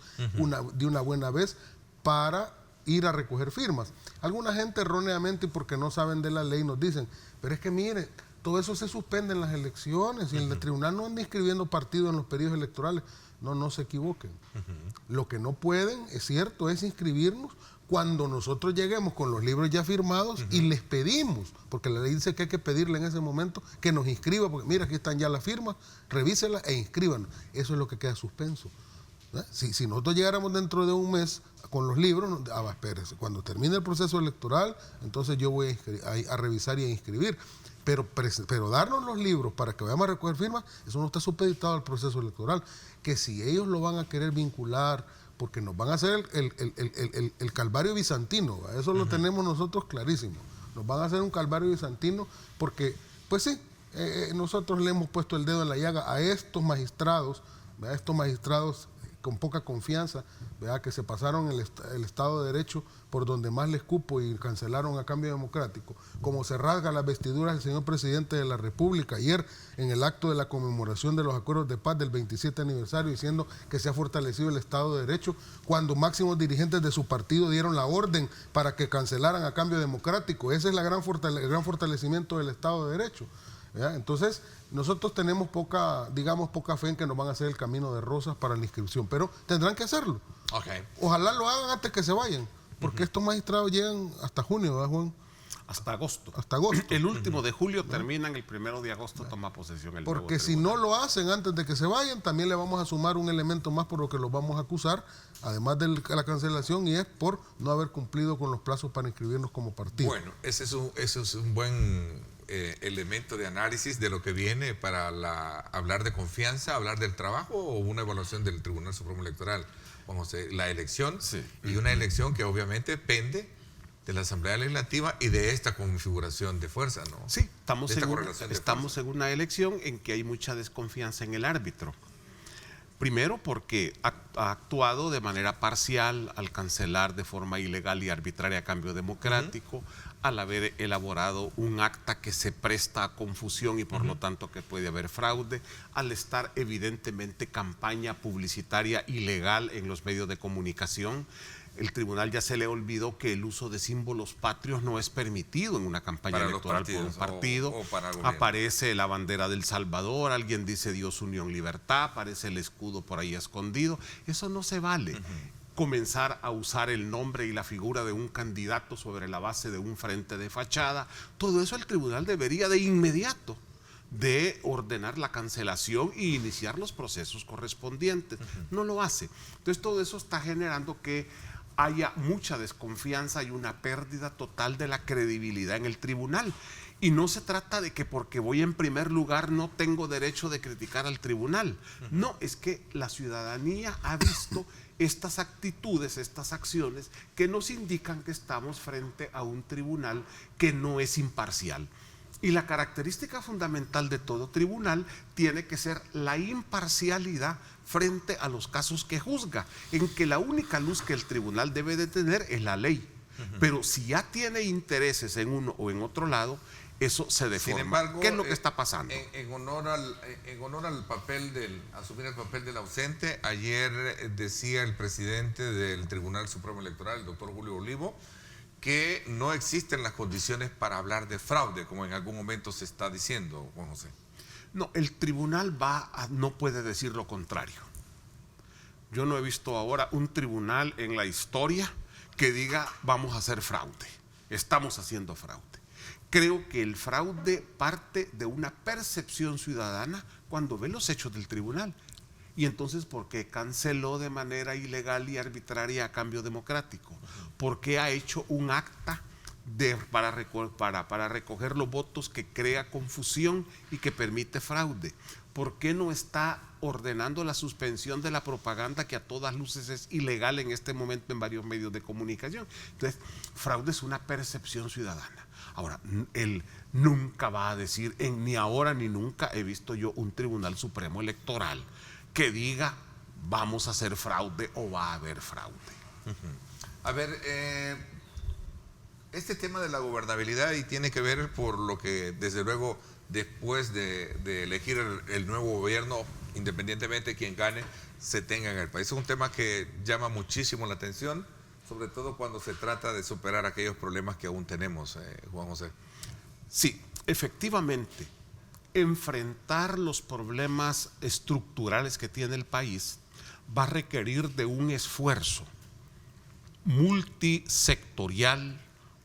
de una buena vez para ir a recoger firmas. Alguna gente erróneamente, porque no saben de la ley, nos dicen, pero es que mire, todo eso se suspende en las elecciones y el tribunal no anda inscribiendo partidos en los periodos electorales. No se equivoquen. Lo que no pueden, es cierto, es inscribirnos cuando nosotros lleguemos con los libros ya firmados y les pedimos, porque la ley dice que hay que pedirle en ese momento que nos inscriba, porque mira, aquí están ya las firmas, revíselas e inscríbanos. Eso es lo que queda suspenso. Si nosotros llegáramos dentro de un mes con los libros, espérese, cuando termine el proceso electoral, entonces yo voy a revisar y a inscribir. Pero darnos los libros para que vayamos a recoger firmas, eso no está supeditado al proceso electoral. Que si ellos lo van a querer vincular, porque nos van a hacer el calvario bizantino, ¿verdad? Eso lo tenemos nosotros clarísimo. Nos van a hacer un calvario bizantino porque, pues sí, nosotros le hemos puesto el dedo en la llaga a estos magistrados, ¿verdad? Estos magistrados con poca confianza, ¿verdad?, que se pasaron el Estado de Derecho por donde más les cupo y cancelaron a Cambio Democrático, como se rasga las vestiduras del señor presidente de la República ayer en el acto de la conmemoración de los acuerdos de paz del 27 aniversario, diciendo que se ha fortalecido el Estado de Derecho, cuando máximos dirigentes de su partido dieron la orden para que cancelaran a Cambio Democrático. Ese es el gran fortalecimiento del Estado de Derecho, ¿verdad? Entonces, nosotros tenemos poca fe en que nos van a hacer el camino de rosas para la inscripción, pero tendrán que hacerlo. Okay. Ojalá lo hagan antes que se vayan, porque estos magistrados llegan hasta junio, ¿verdad, Juan? Hasta agosto. Hasta agosto. El último de julio terminan, el 1 de agosto toma posesión el nuevo Porque si tribunal. no lo hacen antes de que se vayan, también le vamos a sumar un elemento más por lo que los vamos a acusar, además de la cancelación, y es por no haber cumplido con los plazos para inscribirnos como partido. Bueno, ese es un buen elemento de análisis de lo que viene para hablar de confianza, hablar del trabajo o una evaluación del Tribunal Supremo Electoral. Vamos a ver, la elección, sí, y una elección que obviamente depende de la Asamblea Legislativa y de esta configuración de fuerza, ¿no? Sí, estamos en una elección en que hay mucha desconfianza en el árbitro. Primero porque ha actuado de manera parcial al cancelar de forma ilegal y arbitraria Cambio Democrático, al haber elaborado un acta que se presta a confusión y por lo tanto que puede haber fraude, al estar evidentemente campaña publicitaria ilegal en los medios de comunicación. El tribunal ya se le olvidó que el uso de símbolos patrios no es permitido en una campaña electoral por un partido. O para el aparece la bandera del Salvador, alguien dice Dios, Unión, Libertad, aparece el escudo por ahí escondido. Eso no se vale. Comenzar a usar el nombre y la figura de un candidato sobre la base de un frente de fachada. Todo eso el tribunal debería de inmediato de ordenar la cancelación y iniciar los procesos correspondientes. No lo hace. Entonces todo eso está generando que haya mucha desconfianza y una pérdida total de la credibilidad en el tribunal. Y no se trata de que porque voy en primer lugar no tengo derecho de criticar al tribunal. No, es que la ciudadanía ha visto estas actitudes, estas acciones que nos indican que estamos frente a un tribunal que no es imparcial. Y la característica fundamental de todo tribunal tiene que ser la imparcialidad frente a los casos que juzga, en que la única luz que el tribunal debe de tener es la ley. Pero si ya tiene intereses en uno o en otro lado, eso se deforma. Sin embargo, ¿qué es lo que está pasando? En honor al papel asumir el papel del ausente, ayer decía el presidente del Tribunal Supremo Electoral, el doctor Julio Olivo, que no existen las condiciones para hablar de fraude, como en algún momento se está diciendo, Juan José. No, el tribunal no puede decir lo contrario. Yo no he visto ahora un tribunal en la historia que diga vamos a hacer fraude, estamos haciendo fraude. Creo que el fraude parte de una percepción ciudadana cuando ve los hechos del tribunal. Y entonces, ¿por qué canceló de manera ilegal y arbitraria a cambio democrático? ¿Por qué ha hecho un acta para recoger los votos que crea confusión y que permite fraude? ¿Por qué no está ordenando la suspensión de la propaganda que a todas luces es ilegal en este momento en varios medios de comunicación? Entonces, fraude es una percepción ciudadana. Ahora, él nunca va a decir, ni ahora ni nunca he visto yo un Tribunal Supremo Electoral que diga vamos a hacer fraude o va a haber fraude. A ver, este tema de la gobernabilidad y tiene que ver por lo que desde luego después de elegir el nuevo gobierno, independientemente de quién gane, se tenga en el país. Es un tema que llama muchísimo la atención, sobre todo cuando se trata de superar aquellos problemas que aún tenemos, Juan José. Sí, efectivamente, enfrentar los problemas estructurales que tiene el país va a requerir de un esfuerzo multisectorial,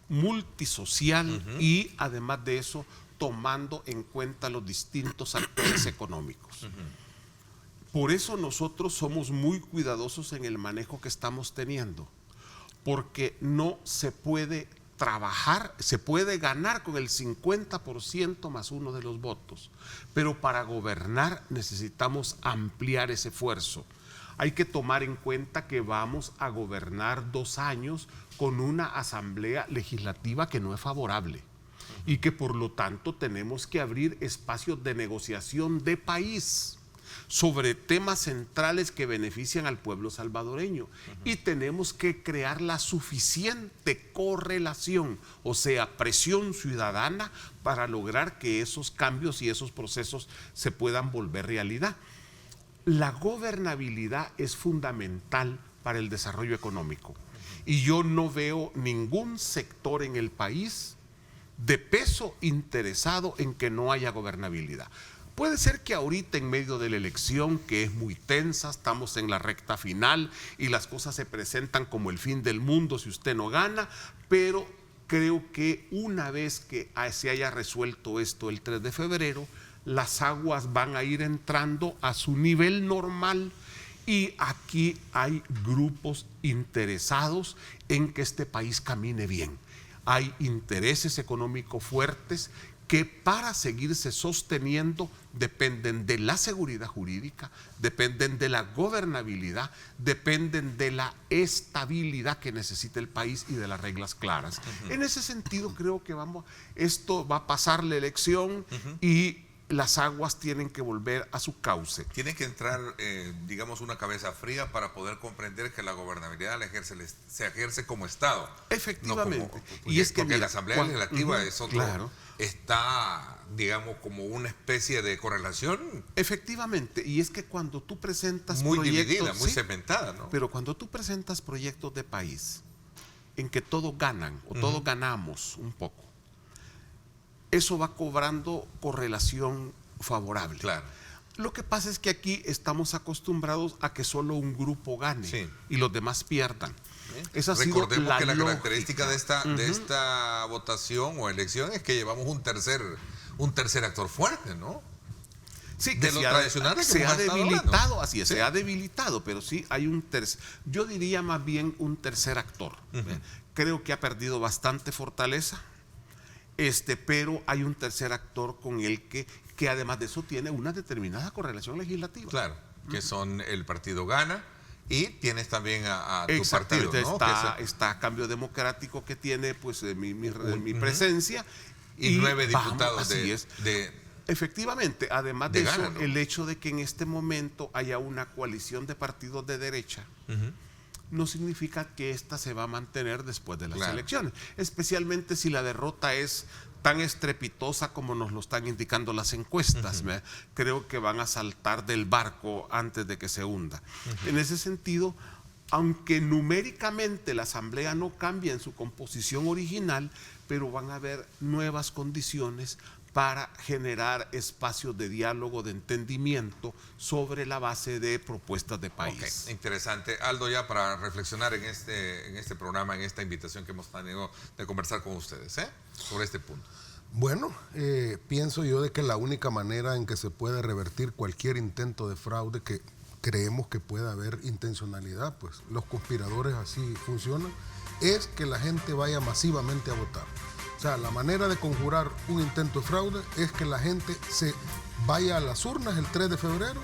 multisocial y además de eso tomando en cuenta los distintos actores económicos. Por eso nosotros somos muy cuidadosos en el manejo que estamos teniendo, porque no se puede trabajar, se puede ganar con el 50% más uno de los votos, pero para gobernar necesitamos ampliar ese esfuerzo. Hay que tomar en cuenta que vamos a gobernar 2 años con una asamblea legislativa que no es favorable y que por lo tanto tenemos que abrir espacios de negociación de país sobre temas centrales que benefician al pueblo salvadoreño. Y tenemos que crear la suficiente correlación, o sea, presión ciudadana para lograr que esos cambios y esos procesos se puedan volver realidad. La gobernabilidad es fundamental para el desarrollo económico y yo no veo ningún sector en el país de peso interesado en que no haya gobernabilidad. Puede ser que ahorita en medio de la elección, que es muy tensa, estamos en la recta final y las cosas se presentan como el fin del mundo si usted no gana, pero creo que una vez que se haya resuelto esto el 3 de febrero, las aguas van a ir entrando a su nivel normal y aquí hay grupos interesados en que este país camine bien. Hay intereses económicos fuertes que para seguirse sosteniendo dependen de la seguridad jurídica, dependen de la gobernabilidad, dependen de la estabilidad que necesita el país y de las reglas claras. En ese sentido creo que esto va a pasar la elección y las aguas tienen que volver a su cauce. Tiene que entrar, digamos, una cabeza fría para poder comprender que la gobernabilidad se ejerce como Estado. Efectivamente. No porque la Asamblea Legislativa es otro, claro, está, digamos, como una especie de correlación. Efectivamente, y es que cuando tú presentas muy proyectos, dividida, muy cementada, ¿no? Pero cuando tú presentas proyectos de país en que todos ganan o todos ganamos un poco, eso va cobrando correlación favorable. Claro. Lo que pasa es que aquí estamos acostumbrados a que solo un grupo gane y los demás pierdan. Esa ha sido Recordemos que la lógica. característica de esta votación o elección es que llevamos un tercer actor fuerte, ¿no? Sí, de que lo tradicional se ha debilitado, hablando. así es, se ha debilitado, pero sí hay un tercer, yo diría más bien un tercer actor. Creo que ha perdido bastante fortaleza. Pero hay un tercer actor con el que además de eso tiene una determinada correlación legislativa. Claro, que son el partido Gana y tienes también a tu partido, ¿no? Está Cambio Democrático que tiene pues mi presencia y 9 diputados así efectivamente, además de eso, ¿no? el hecho de que en este momento haya una coalición de partidos de derecha no significa que esta se va a mantener después de las elecciones, especialmente si la derrota es tan estrepitosa como nos lo están indicando las encuestas. Creo que van a saltar del barco antes de que se hunda. En ese sentido, aunque numéricamente la Asamblea no cambia en su composición original, pero van a haber nuevas condiciones para generar espacios de diálogo, de entendimiento sobre la base de propuestas de país. Okay, interesante. Aldo, ya para reflexionar en este programa, en esta invitación que hemos tenido de conversar con ustedes, sobre este punto. Bueno, pienso yo de que la única manera en que se puede revertir cualquier intento de fraude, que creemos que puede haber intencionalidad, pues los conspiradores así funcionan, es que la gente vaya masivamente a votar. O sea, la manera de conjurar un intento de fraude es que la gente se vaya a las urnas el 3 de febrero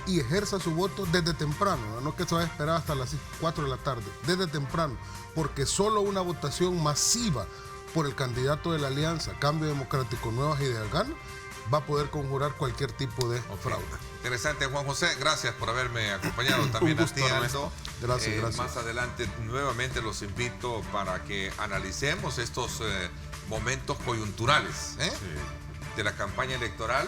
y ejerza su voto desde temprano, no que se vaya a esperar hasta las 4 de la tarde, desde temprano, porque solo una votación masiva por el candidato de la Alianza Cambio Democrático Nuevas Ideas Gana va a poder conjurar cualquier tipo de fraude. Interesante, Juan José, gracias por haberme acompañado. También a ti, Aldo. Gracias. Más adelante nuevamente los invito para que analicemos estos momentos coyunturales de la campaña electoral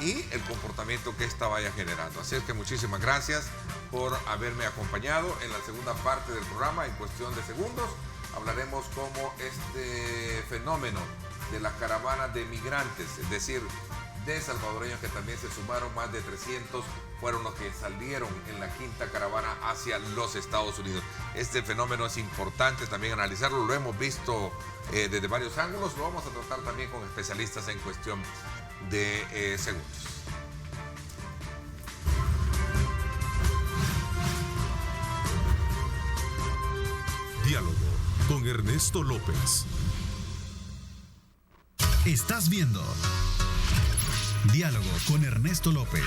y el comportamiento que esta vaya generando. Así es que muchísimas gracias por haberme acompañado en la segunda parte del programa. En cuestión de segundos hablaremos cómo este fenómeno de la caravana de migrantes, es decir, de salvadoreños que también se sumaron, más de 300 fueron los que salieron en la quinta caravana hacia los Estados Unidos. Este fenómeno es importante también analizarlo, lo hemos visto desde varios ángulos, lo vamos a tratar también con especialistas en cuestión de segundos. Diálogo con Ernesto López. Estás viendo Diálogo con Ernesto López.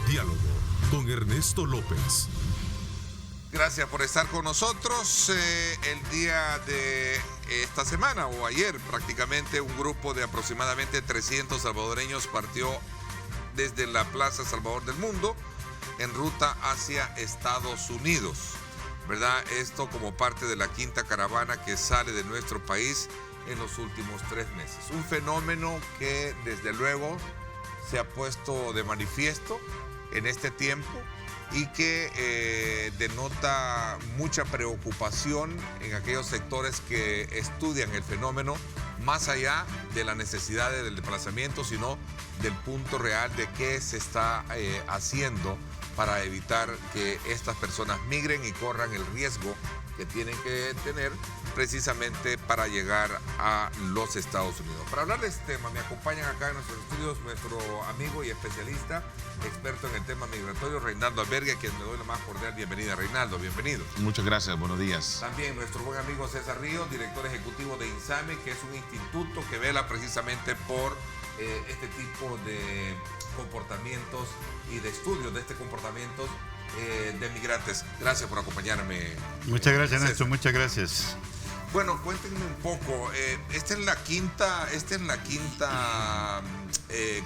Diálogo con Ernesto López. Gracias por estar con nosotros. El día de esta semana o ayer prácticamente un grupo de aproximadamente 300 salvadoreños partió desde la Plaza Salvador del Mundo en ruta hacia Estados Unidos, ¿verdad? Esto como parte de la quinta caravana que sale de nuestro país en los últimos 3 meses. Un fenómeno que desde luego se ha puesto de manifiesto en este tiempo y que denota mucha preocupación en aquellos sectores que estudian el fenómeno, más allá de la necesidad del desplazamiento, sino del punto real de qué se está haciendo para evitar que estas personas migren y corran el riesgo que tienen que tener precisamente para llegar a los Estados Unidos. Para hablar de este tema me acompañan acá en nuestros estudios nuestro amigo y especialista, experto en el tema migratorio, Reinaldo Albergue, a quien le doy la más cordial bienvenida. Reinaldo, bienvenido. Muchas gracias, buenos días. También nuestro buen amigo César Ríos, director ejecutivo de INSAME, que es un instituto que vela precisamente por este tipo de comportamientos y de estudios de este comportamiento de migrantes. Gracias por acompañarme. Muchas gracias, Néstor, muchas gracias. Bueno, cuéntenme un poco. Esta es la quinta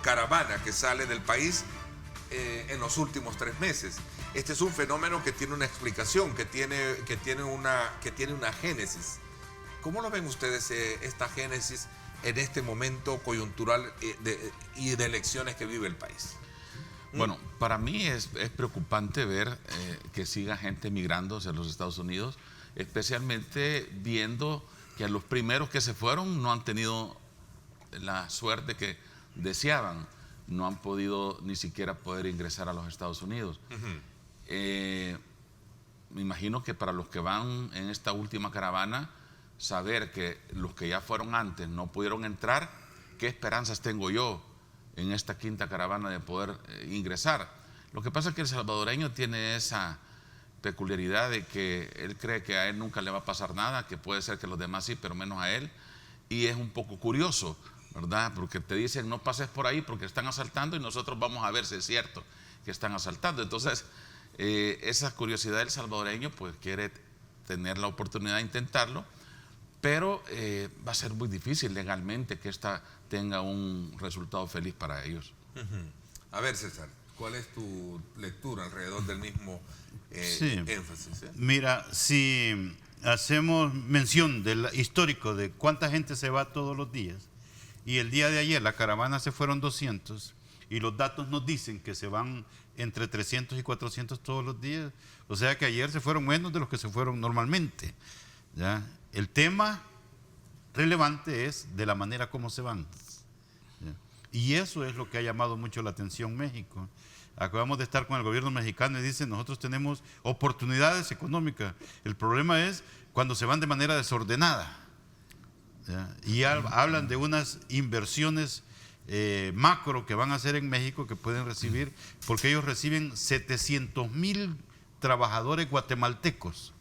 caravana que sale del país en los últimos 3 meses. Este es un fenómeno que tiene una explicación, que tiene una génesis. ¿Cómo lo ven ustedes esta génesis en este momento coyuntural y de elecciones que vive el país? Bueno, para mí es preocupante ver que siga gente migrando hacia los Estados Unidos, especialmente viendo que a los primeros que se fueron no han tenido la suerte que deseaban, no han podido ni siquiera poder ingresar a los Estados Unidos. Me imagino que para los que van en esta última caravana, saber que los que ya fueron antes no pudieron entrar, ¿qué esperanzas tengo yo en esta quinta caravana de poder ingresar? Lo que pasa es que el salvadoreño tiene esa peculiaridad de que él cree que a él nunca le va a pasar nada, que puede ser que los demás sí, pero menos a él, y es un poco curioso, ¿verdad? Porque te dicen no pases por ahí porque están asaltando y nosotros vamos a ver si es cierto que están asaltando. Entonces esa curiosidad del salvadoreño pues quiere tener la oportunidad de intentarlo, pero va a ser muy difícil legalmente que esta tenga un resultado feliz para ellos. A ver, César, ¿cuál es tu lectura alrededor del mismo énfasis? Mira, si hacemos mención del histórico de cuánta gente se va todos los días, y el día de ayer la caravana se fueron 200, y los datos nos dicen que se van entre 300 y 400 todos los días, o sea que ayer se fueron menos de los que se fueron normalmente, ¿ya? El tema relevante es de la manera como se van, ¿ya? Y eso es lo que ha llamado mucho la atención México. Acabamos de estar con el gobierno mexicano y dicen, nosotros tenemos oportunidades económicas. El problema es cuando se van de manera desordenada, ¿ya? Y hablan de unas inversiones macro que van a hacer en México que pueden recibir, porque ellos reciben 700,000 trabajadores guatemaltecos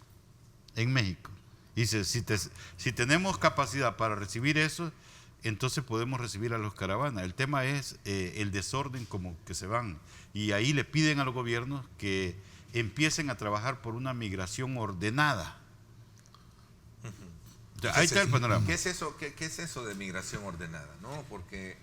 en México. Dice, si tenemos capacidad para recibir eso, entonces podemos recibir a los caravanas. El tema es el desorden como que se van. Y ahí le piden a los gobiernos que empiecen a trabajar por una migración ordenada. O sea, ahí está el panorama. ¿Qué es eso, qué es eso de migración ordenada? ¿No? Porque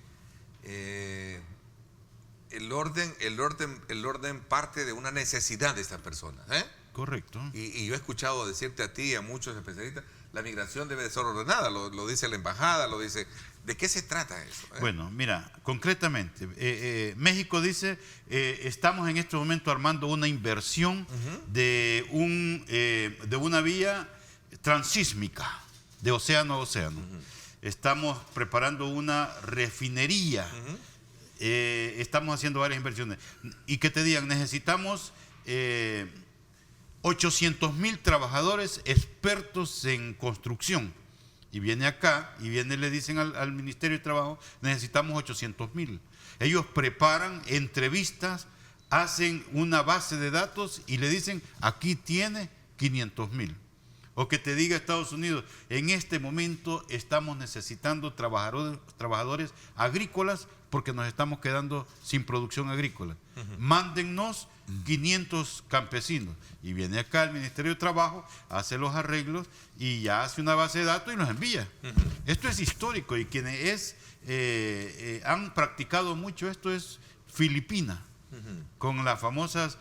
el orden parte de una necesidad de estas personas, ¿eh? Correcto. Y yo he escuchado decirte a ti y a muchos especialistas, la migración debe de ser ordenada, lo dice la embajada, lo dice. ¿De qué se trata eso? Bueno, mira, concretamente, México dice, estamos en este momento armando una inversión de una vía transísmica, de océano a océano. Estamos preparando una refinería, estamos haciendo varias inversiones. Y que te digan, necesitamos 800,000 trabajadores expertos en construcción. Y viene acá, y le dicen al Ministerio de Trabajo, necesitamos 800,000. Ellos preparan entrevistas, hacen una base de datos y le dicen, aquí tiene 500,000. O que te diga Estados Unidos, en este momento estamos necesitando trabajadores agrícolas porque nos estamos quedando sin producción agrícola. Mándennos 500 campesinos. Y viene acá el Ministerio de Trabajo, hace los arreglos y ya hace una base de datos y nos envía. Esto es histórico y quienes han practicado mucho esto es Filipinas, con las famosas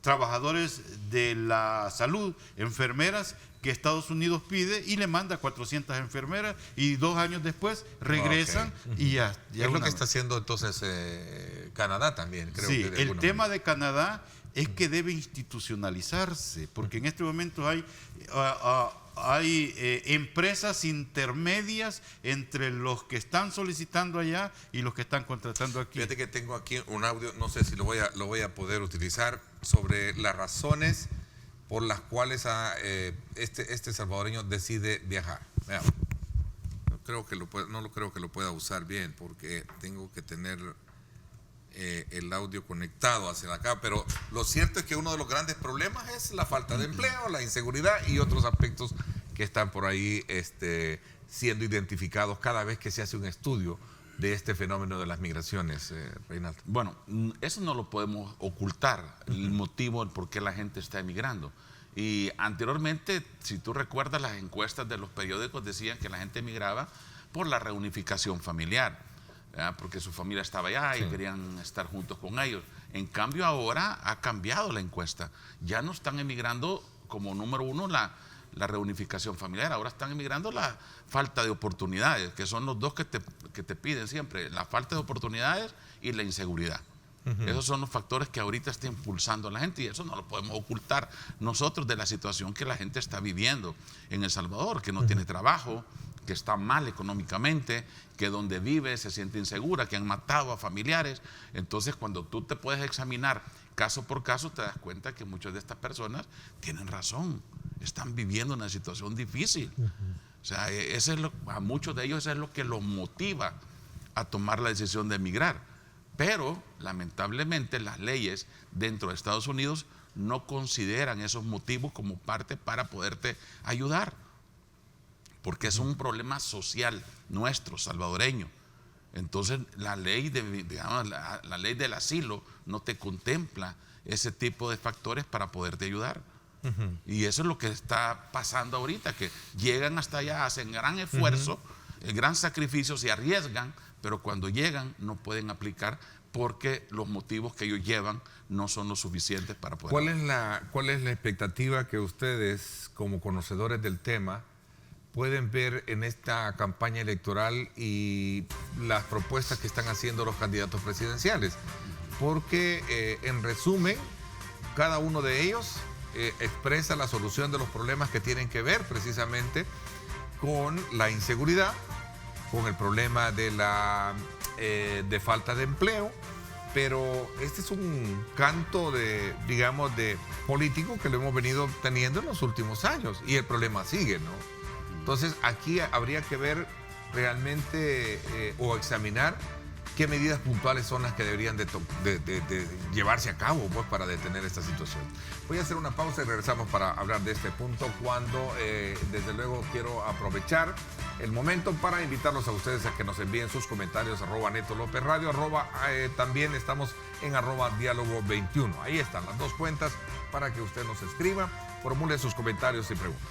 trabajadores de la salud, enfermeras, que Estados Unidos pide y le manda 400 enfermeras y 2 años después regresan y ya es lo que está haciendo entonces Canadá también, creo. Sí, el tema de Canadá es que debe institucionalizarse, porque en este momento hay empresas intermedias entre los que están solicitando allá y los que están contratando aquí. Fíjate que tengo aquí un audio, no sé si lo voy a poder utilizar, sobre las razones por las cuales este salvadoreño decide viajar. Veamos. No creo que lo pueda usar bien porque tengo que tener el audio conectado hacia acá, pero lo cierto es que uno de los grandes problemas es la falta de empleo, la inseguridad y otros aspectos que están por ahí siendo identificados cada vez que se hace un estudio de este fenómeno de las migraciones, Reinaldo. Bueno, eso no lo podemos ocultar, el motivo, el por qué la gente está emigrando. Y anteriormente, si tú recuerdas, las encuestas de los periódicos decían que la gente emigraba por la reunificación familiar, ¿verdad? Porque su familia estaba allá y querían estar juntos con ellos. En cambio, ahora ha cambiado la encuesta. Ya no están emigrando como número uno la reunificación familiar, ahora están emigrando la falta de oportunidades, que son los dos que te piden siempre, la falta de oportunidades y la inseguridad. Esos son los factores que ahorita está impulsando a la gente y eso no lo podemos ocultar nosotros de la situación que la gente está viviendo en El Salvador, que no tiene trabajo, que está mal económicamente, que donde vive se siente insegura, que han matado a familiares. Entonces, cuando tú te puedes examinar caso por caso, te das cuenta que muchas de estas personas tienen razón, están viviendo una situación difícil. O sea, a muchos de ellos eso es lo que los motiva a tomar la decisión de emigrar. Pero, lamentablemente, las leyes dentro de Estados Unidos no consideran esos motivos como parte para poderte ayudar. Porque es un problema social nuestro, salvadoreño. Entonces, la ley del asilo no te contempla ese tipo de factores para poderte ayudar. Y eso es lo que está pasando ahorita, que llegan hasta allá, hacen gran esfuerzo, gran sacrificio, se arriesgan, pero cuando llegan no pueden aplicar porque los motivos que ellos llevan no son los suficientes para poder. ¿Cuál es la expectativa que ustedes, como conocedores del tema, pueden ver en esta campaña electoral y las propuestas que están haciendo los candidatos presidenciales? Porque, en resumen, cada uno de ellos expresa la solución de los problemas que tienen que ver precisamente con la inseguridad, con el problema de de falta de empleo, pero este es un canto de político que lo hemos venido teniendo en los últimos años y el problema sigue, ¿no? Entonces aquí habría que ver realmente o examinar qué medidas puntuales son las que deberían de llevarse a cabo, pues, para detener esta situación. Voy a hacer una pausa y regresamos para hablar de este punto cuando, desde luego, quiero aprovechar el momento para invitarlos a ustedes a que nos envíen sus comentarios @Neto López Radio, también estamos en @Diálogo 21. Ahí están las dos cuentas para que usted nos escriba, formule sus comentarios y preguntas.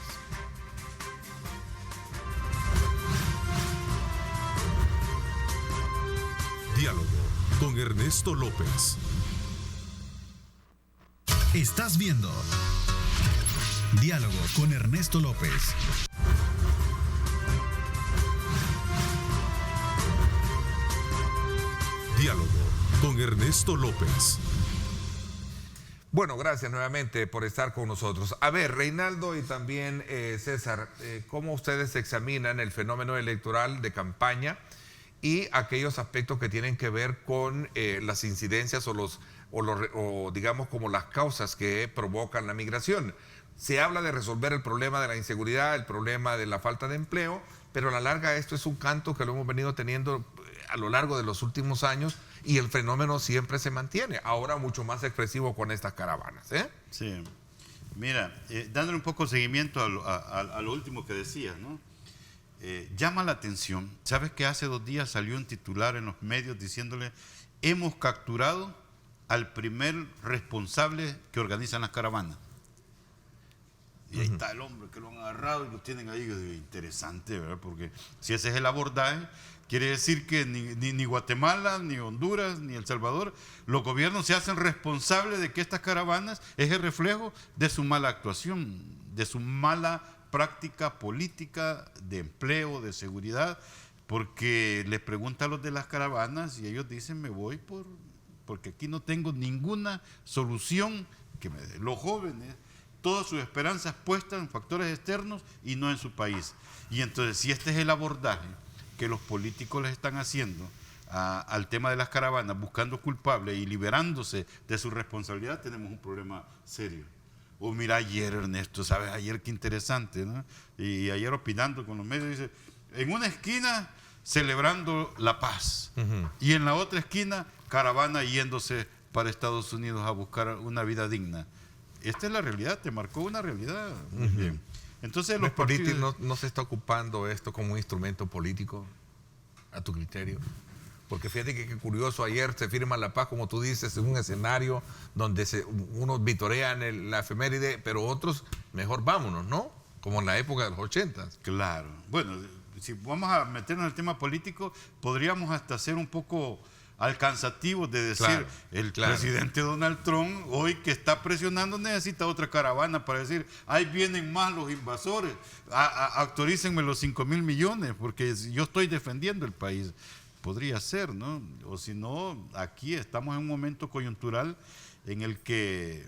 Diálogo con Ernesto López. Estás viendo Diálogo con Ernesto López. Diálogo con Ernesto López. Bueno, gracias nuevamente por estar con nosotros. A ver, Reinaldo y también César, ¿cómo ustedes examinan el fenómeno electoral de campaña y aquellos aspectos que tienen que ver con las incidencias o digamos como las causas que provocan la migración? Se habla de resolver el problema de la inseguridad, el problema de la falta de empleo, pero a la larga esto es un canto que lo hemos venido teniendo a lo largo de los últimos años y el fenómeno siempre se mantiene, ahora mucho más expresivo con estas caravanas. Sí, mira, dándole un poco de seguimiento a lo último que decías, ¿no? Llama la atención, ¿sabes que hace 2 días salió un titular en los medios diciéndole: hemos capturado al primer responsable que organizan las caravanas? Y ahí está el hombre que lo han agarrado y lo tienen ahí. Interesante, ¿verdad? Porque si ese es el abordaje, quiere decir que ni Guatemala, ni Honduras, ni El Salvador, los gobiernos se hacen responsables de que estas caravanas es el reflejo de su mala actuación, de su mala práctica política, de empleo, de seguridad, porque les pregunta a los de las caravanas y ellos dicen: me voy porque aquí no tengo ninguna solución que me dé. Los jóvenes, todas sus esperanzas puestas en factores externos y no en su país. Y entonces, si este es el abordaje que los políticos les están haciendo al tema de las caravanas, buscando culpables y liberándose de su responsabilidad, tenemos un problema serio. O mira ayer, Ernesto, ¿sabes? Ayer qué interesante, ¿no? Y ayer opinando con los medios, dice: en una esquina celebrando la paz, y en la otra esquina caravana yéndose para Estados Unidos a buscar una vida digna. Esta es la realidad, te marcó una realidad. Muy bien. Entonces los partidos... ¿No se está ocupando esto como un instrumento político, a tu criterio? Porque fíjate que curioso, ayer se firma la paz, como tú dices, en un escenario donde unos vitorean la efeméride, pero otros, mejor vámonos, ¿no? Como en la época de los 80. Claro. Bueno, si vamos a meternos en el tema político, podríamos hasta ser un poco alcanzativos de decir, presidente Donald Trump, hoy que está presionando, necesita otra caravana para decir: ahí vienen más los invasores, autorícenme los 5,000 millones, porque yo estoy defendiendo el país. Podría ser, ¿no? O si no, aquí estamos en un momento coyuntural en el que,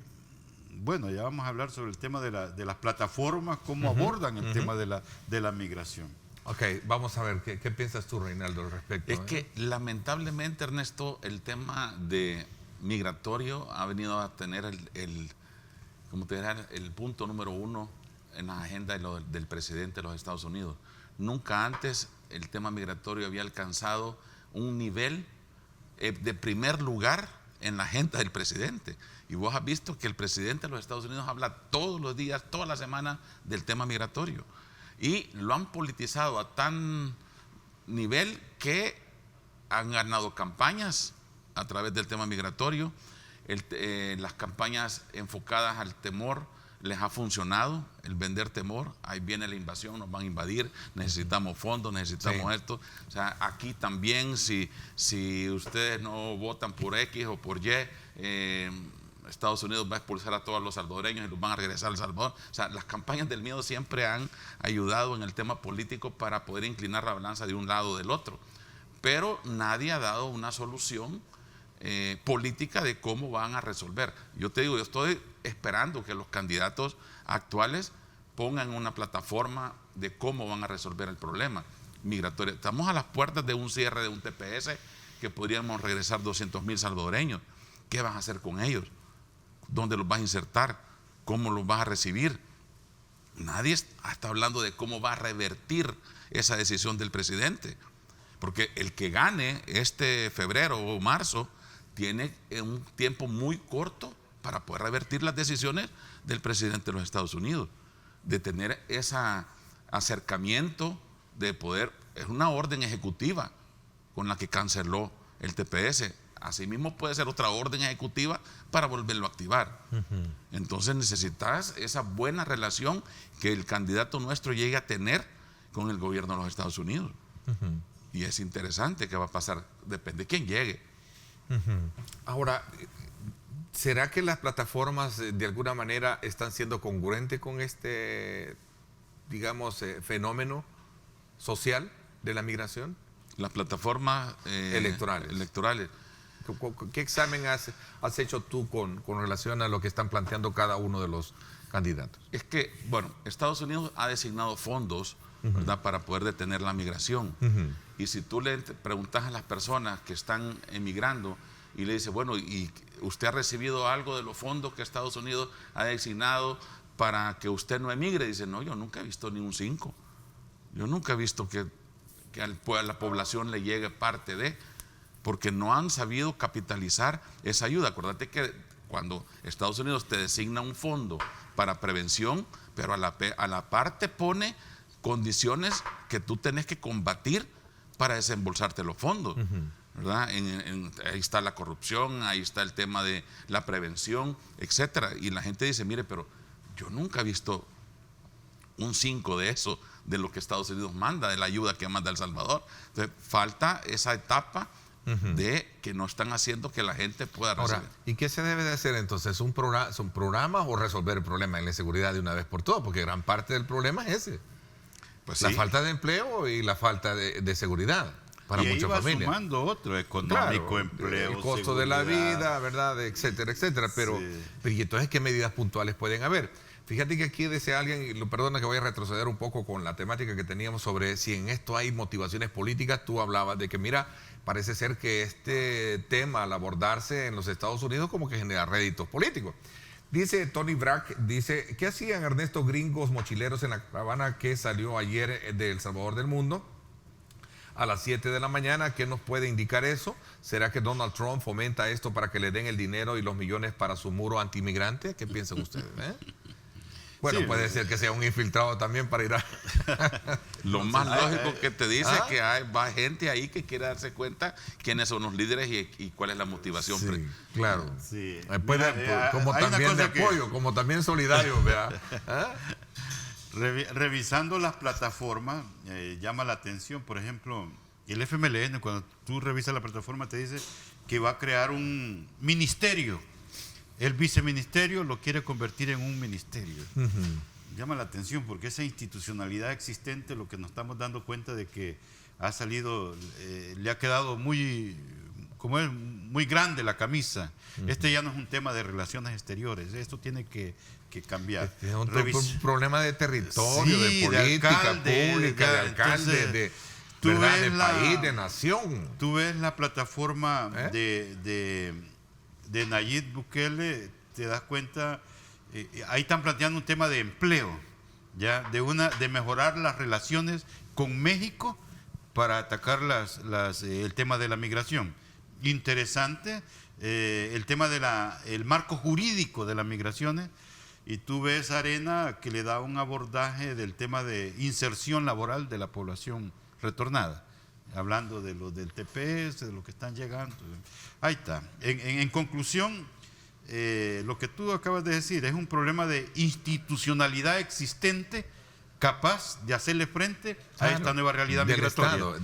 bueno, ya vamos a hablar sobre el tema de las plataformas, cómo abordan el tema de la migración. Ok, vamos a ver, ¿qué piensas tú, Reinaldo, al respecto? Es que lamentablemente, Ernesto, el tema de migratorio ha venido a tener el punto número 1 en la agenda del presidente de los Estados Unidos. Nunca antes el tema migratorio había alcanzado un nivel de primer lugar en la agenda del presidente. Y vos has visto que el presidente de los Estados Unidos habla todos los días, toda la semana, del tema migratorio. Y lo han politizado a tan nivel que han ganado campañas a través del tema migratorio. las campañas enfocadas al temor les ha funcionado, el vender temor. Ahí viene la invasión, nos van a invadir, necesitamos fondos, necesitamos esto. O sea, aquí también, si ustedes no votan por X o por Y, Estados Unidos va a expulsar a todos los salvadoreños y los van a regresar a El Salvador. O sea, las campañas del miedo siempre han ayudado en el tema político para poder inclinar la balanza de un lado o del otro. Pero nadie ha dado una solución política de cómo van a resolver. Yo te digo, yo estoy esperando que los candidatos actuales pongan una plataforma de cómo van a resolver el problema migratorio. Estamos a las puertas de un cierre de un TPS que podríamos regresar 200,000 salvadoreños. ¿Qué vas a hacer con ellos? ¿Dónde los vas a insertar? ¿Cómo los vas a recibir? Nadie está hablando de cómo va a revertir esa decisión del presidente. Porque el que gane este febrero o marzo tiene un tiempo muy corto para poder revertir las decisiones del presidente de los Estados Unidos, de tener ese acercamiento, de poder, es una orden ejecutiva con la que canceló el TPS. Asimismo puede ser otra orden ejecutiva para volverlo a activar. Entonces necesitas esa buena relación que el candidato nuestro llegue a tener con el gobierno de los Estados Unidos. Y es interesante qué va a pasar, depende de quién llegue. Ahora, ¿será que las plataformas de alguna manera están siendo congruentes con este, digamos, fenómeno social de la migración? Las plataformas electorales. ¿Qué examen has hecho tú con relación a lo que están planteando cada uno de los candidatos? Es que, bueno, Estados Unidos ha designado fondos, ¿verdad?, para poder detener la migración. Y si tú le preguntas a las personas que están emigrando y le dices, bueno, ¿y usted ha recibido algo de los fondos que Estados Unidos ha designado para que usted no emigre? Dice, no, yo nunca he visto ni un 5. Yo nunca he visto que a la población le llegue parte de, porque no han sabido capitalizar esa ayuda. Acuérdate que cuando Estados Unidos te designa un fondo para prevención, pero a la par te pone condiciones que tú tenés que combatir para desembolsarte los fondos, ¿verdad? Ahí está la corrupción, ahí está el tema de la prevención, etcétera. Y la gente dice, mire, pero yo nunca he visto un 5 de eso, de lo que Estados Unidos manda, de la ayuda que manda El Salvador. Entonces, falta esa etapa de que no están haciendo que la gente pueda recibir. Ahora, ¿y qué se debe de hacer entonces? ¿Son programas o resolver el problema de la inseguridad de una vez por todas? Porque gran parte del problema es ese. Pues la sí, falta de empleo y la falta de seguridad para muchas familias. Sumando otro, económico, empleo, el costo seguridad, de la vida, ¿verdad? Etcétera, etcétera. Pero ¿y entonces qué medidas puntuales pueden haber? Fíjate que aquí dice alguien, y perdona que voy a retroceder un poco con la temática que teníamos sobre si en esto hay motivaciones políticas. Tú hablabas de que, mira, parece ser que este tema al abordarse en los Estados Unidos como que genera réditos políticos. Dice Tony Brack, dice, ¿qué hacían Ernesto gringos mochileros en la caravana que salió ayer de El Salvador del Mundo a las 7 de la mañana? ¿Qué nos puede indicar eso? ¿Será que Donald Trump fomenta esto para que le den el dinero y los millones para su muro antimigrante? ¿Qué piensan ustedes? Bueno, puede ser que sea un infiltrado también para ir a... Lo más lógico que te dice es que va gente ahí que quiere darse cuenta quiénes son los líderes y cuál es la motivación. Sí, claro. Sí. Como también de apoyo, como también solidario, ¿verdad? Revisando las plataformas, llama la atención, por ejemplo, el FMLN, cuando tú revisas la plataforma, te dice que va a crear un ministerio. El viceministerio lo quiere convertir en un ministerio. Llama la atención porque esa institucionalidad existente, lo que nos estamos dando cuenta de que ha salido, le ha quedado muy grande la camisa. Este ya no es un tema de relaciones exteriores, esto tiene que cambiar. Es un problema de territorio, de política pública, de alcalde, de país, de nación. Tú ves la plataforma de Nayib Bukele, te das cuenta, ahí están planteando un tema de empleo, ya de mejorar las relaciones con México para atacar el tema de la migración. Interesante el tema el marco jurídico de las migraciones, y tú ves Arena que le da un abordaje del tema de inserción laboral de la población retornada, hablando de los del TPS, de los que están llegando. Ahí está. En conclusión, lo que tú acabas de decir, es un problema de institucionalidad existente capaz de hacerle frente a esta nueva realidad del migratoria. Estado.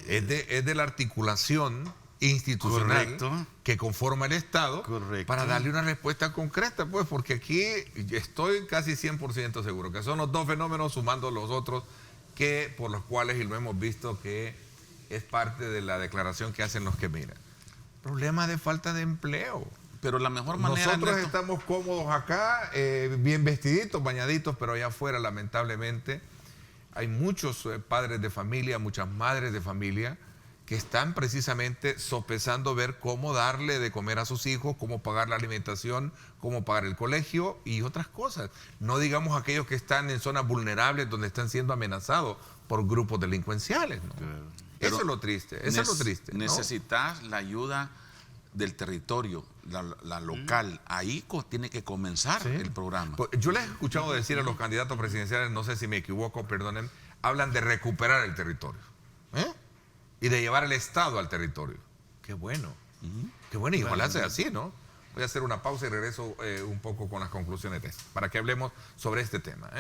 Es de la articulación institucional Correcto. que conforma el Estado Correcto. para darle una respuesta concreta, pues, porque aquí estoy casi 100% seguro que son los dos fenómenos sumando los otros que por los cuales, y lo hemos visto, que es parte de la declaración que hacen los que miran. Problema de falta de empleo. Pero la mejor manera... Nosotros Ernesto, estamos cómodos acá, bien vestiditos, bañaditos, pero allá afuera, lamentablemente, hay muchos padres de familia, muchas madres de familia que están precisamente sopesando ver cómo darle de comer a sus hijos, cómo pagar la alimentación, cómo pagar el colegio y otras cosas. No digamos aquellos que están en zonas vulnerables donde están siendo amenazados por grupos delincuenciales, ¿no? Eso es lo triste, eso es lo triste, ¿no? Necesitas la ayuda del territorio, la local. Ahí tiene que comenzar el programa. Pues yo les he escuchado decir a los candidatos presidenciales, no sé si me equivoco, perdonen, hablan de recuperar el territorio, y de llevar el Estado al territorio. Qué bueno, qué bueno, y ojalá sea así, ¿no? Voy a hacer una pausa y regreso un poco con las conclusiones de esto, para que hablemos sobre este tema,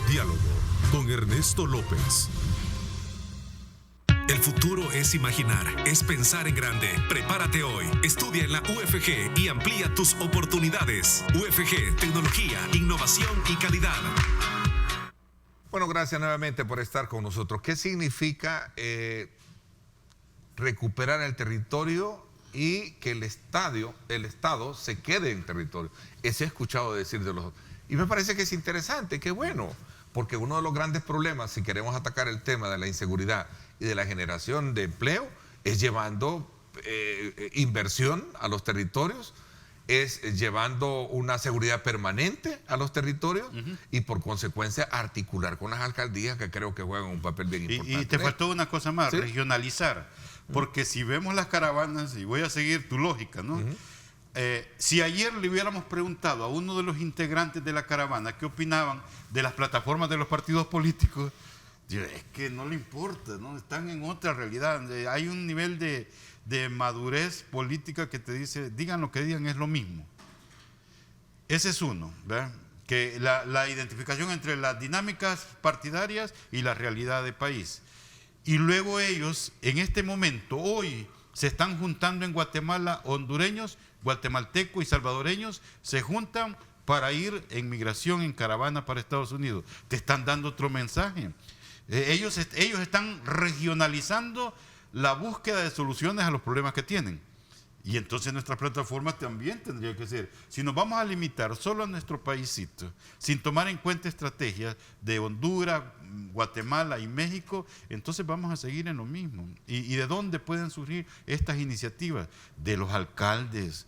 Diálogo con Ernesto López. El futuro es imaginar, es pensar en grande. Prepárate hoy, estudia en la UFG y amplía tus oportunidades. UFG, tecnología, innovación y calidad. Bueno, gracias nuevamente por estar con nosotros. ¿Qué significa recuperar el territorio y que el Estado se quede en territorio? Eso he escuchado decir de los... Y me parece que es interesante, qué bueno, porque uno de los grandes problemas, si queremos atacar el tema de la inseguridad y de la generación de empleo, es llevando inversión a los territorios, es llevando una seguridad permanente a los territorios y por consecuencia articular con las alcaldías, que creo que juegan un papel bien importante. Y te faltó una cosa más, ¿sí? Regionalizar, porque si vemos las caravanas, y voy a seguir tu lógica, ¿no? Si ayer le hubiéramos preguntado a uno de los integrantes de la caravana qué opinaban de las plataformas de los partidos políticos, es que no le importa, ¿no? Están en otra realidad. Hay un nivel de madurez política que te dice, digan lo que digan, es lo mismo. Ese es uno, ¿verdad? Que la identificación entre las dinámicas partidarias y la realidad del país. Y luego ellos, en este momento, hoy, se están juntando en Guatemala hondureños, guatemaltecos y salvadoreños, se juntan para ir en migración, en caravana para Estados Unidos. Te están dando otro mensaje. Ellos están regionalizando la búsqueda de soluciones a los problemas que tienen. Y entonces nuestra plataforma también tendría que ser, si nos vamos a limitar solo a nuestro paísito, sin tomar en cuenta estrategias de Honduras, Guatemala y México, entonces vamos a seguir en lo mismo. ¿Y de dónde pueden surgir estas iniciativas? De los alcaldes.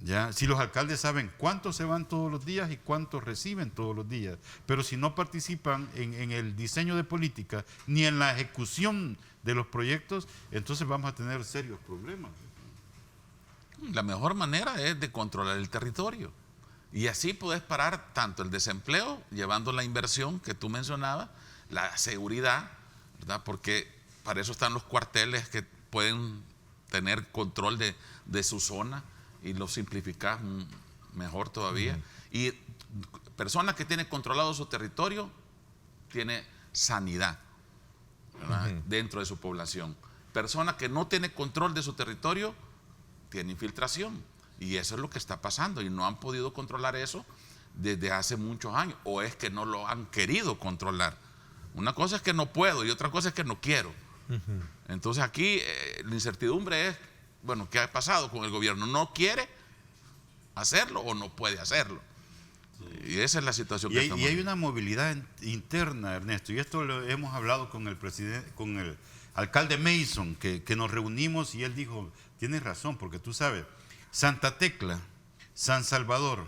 ¿Ya? Si los alcaldes saben cuántos se van todos los días y cuántos reciben todos los días, pero si no participan en el diseño de política ni en la ejecución de los proyectos, entonces vamos a tener serios problemas. La mejor manera es de controlar el territorio. Y así puedes parar tanto el desempleo, llevando la inversión que tú mencionabas, la seguridad, ¿verdad? Porque para eso están los cuarteles que pueden tener control de su zona y lo simplificas mejor todavía. Y persona que tiene controlado su territorio tiene sanidad, ¿verdad? Dentro de su población. Persona que no tiene control de su territorio tiene infiltración, y eso es lo que está pasando, y no han podido controlar eso desde hace muchos años, o es que no lo han querido controlar. Una cosa es que no puedo y otra cosa es que no quiero. Entonces aquí la incertidumbre es, bueno, ¿qué ha pasado con el gobierno? ¿No quiere hacerlo o no puede hacerlo? Y esa es la situación que estamos hay una movilidad interna, Ernesto, y esto lo hemos hablado con el presidente, con el alcalde Mason, que nos reunimos, y él dijo, tienes razón, porque tú sabes, Santa Tecla, San Salvador,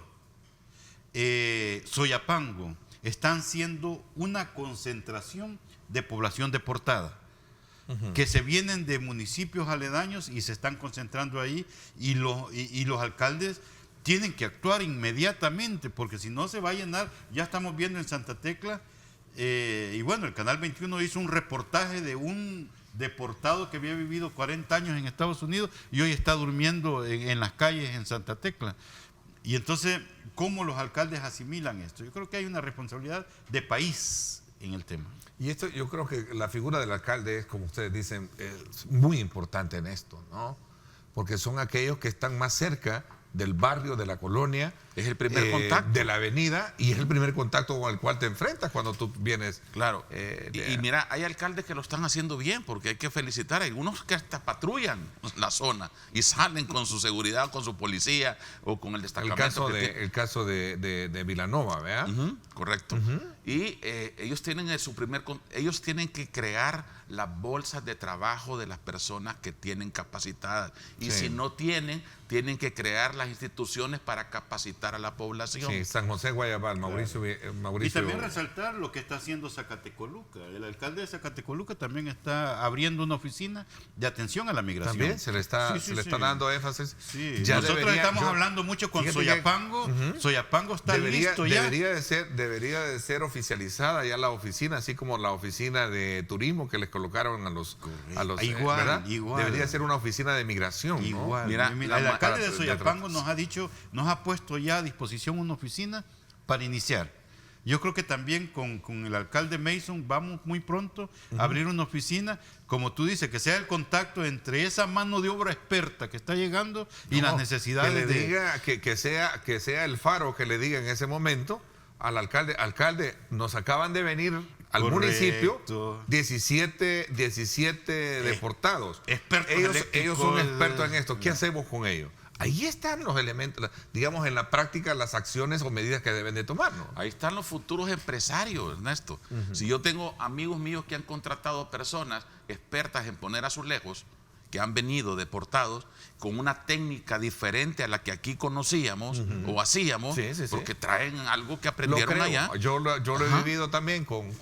Soyapango, están siendo una concentración de población deportada, que se vienen de municipios aledaños y se están concentrando ahí, y los alcaldes tienen que actuar inmediatamente, porque si no se va a llenar. Ya estamos viendo en Santa Tecla Y bueno, el Canal 21 hizo un reportaje de un deportado que había vivido 40 años en Estados Unidos y hoy está durmiendo en las calles en Santa Tecla. Y entonces, ¿cómo los alcaldes asimilan esto? Yo creo que hay una responsabilidad de país en el tema. Y esto, yo creo que la figura del alcalde es, como ustedes dicen, es muy importante en esto, ¿no? Porque son aquellos que están más cerca del barrio, de la colonia. Es el primer contacto. De la avenida, y es el primer contacto con el cual te enfrentas cuando tú vienes. Claro. Y mira, hay alcaldes que lo están haciendo bien, porque hay que felicitar. Hay algunos que hasta patrullan la zona y salen con su seguridad, con su policía o con el destacamento. El caso de Vilanova, ¿verdad? Correcto. Y ellos tienen ellos tienen que crear las bolsas de trabajo de las personas que tienen capacitadas. Y si no tienen que crear las instituciones para capacitar a la población. Sí, San José Guayabal, Mauricio. Y también resaltar lo que está haciendo Zacatecoluca. El alcalde de Zacatecoluca también está abriendo una oficina de atención a la migración. También se le está dando énfasis. Sí. Nosotros estamos hablando mucho con Soyapango. Soyapango está listo ya. Debería de ser oficializada ya la oficina, así como la oficina de turismo que les colocaron a los igual. Debería ser una oficina de migración. Igual. Mira, el alcalde de Soyapango nos ha puesto ya a disposición una oficina para iniciar. Yo creo que también con el alcalde Mason vamos muy pronto a abrir una oficina, como tú dices, que sea el contacto entre esa mano de obra experta que está llegando y las necesidades que sea el faro que le diga en ese momento al alcalde, nos acaban de venir al municipio 17 deportados. Ellos son expertos en esto. ¿Qué hacemos con ellos? Ahí están los elementos, digamos, en la práctica, las acciones o medidas que deben de tomar, ¿no? Ahí están los futuros empresarios, Ernesto. Si yo tengo amigos míos que han contratado personas expertas en poner azulejos, que han venido deportados con una técnica diferente a la que aquí conocíamos o hacíamos, porque traen algo que aprendieron allá. Yo lo he vivido también con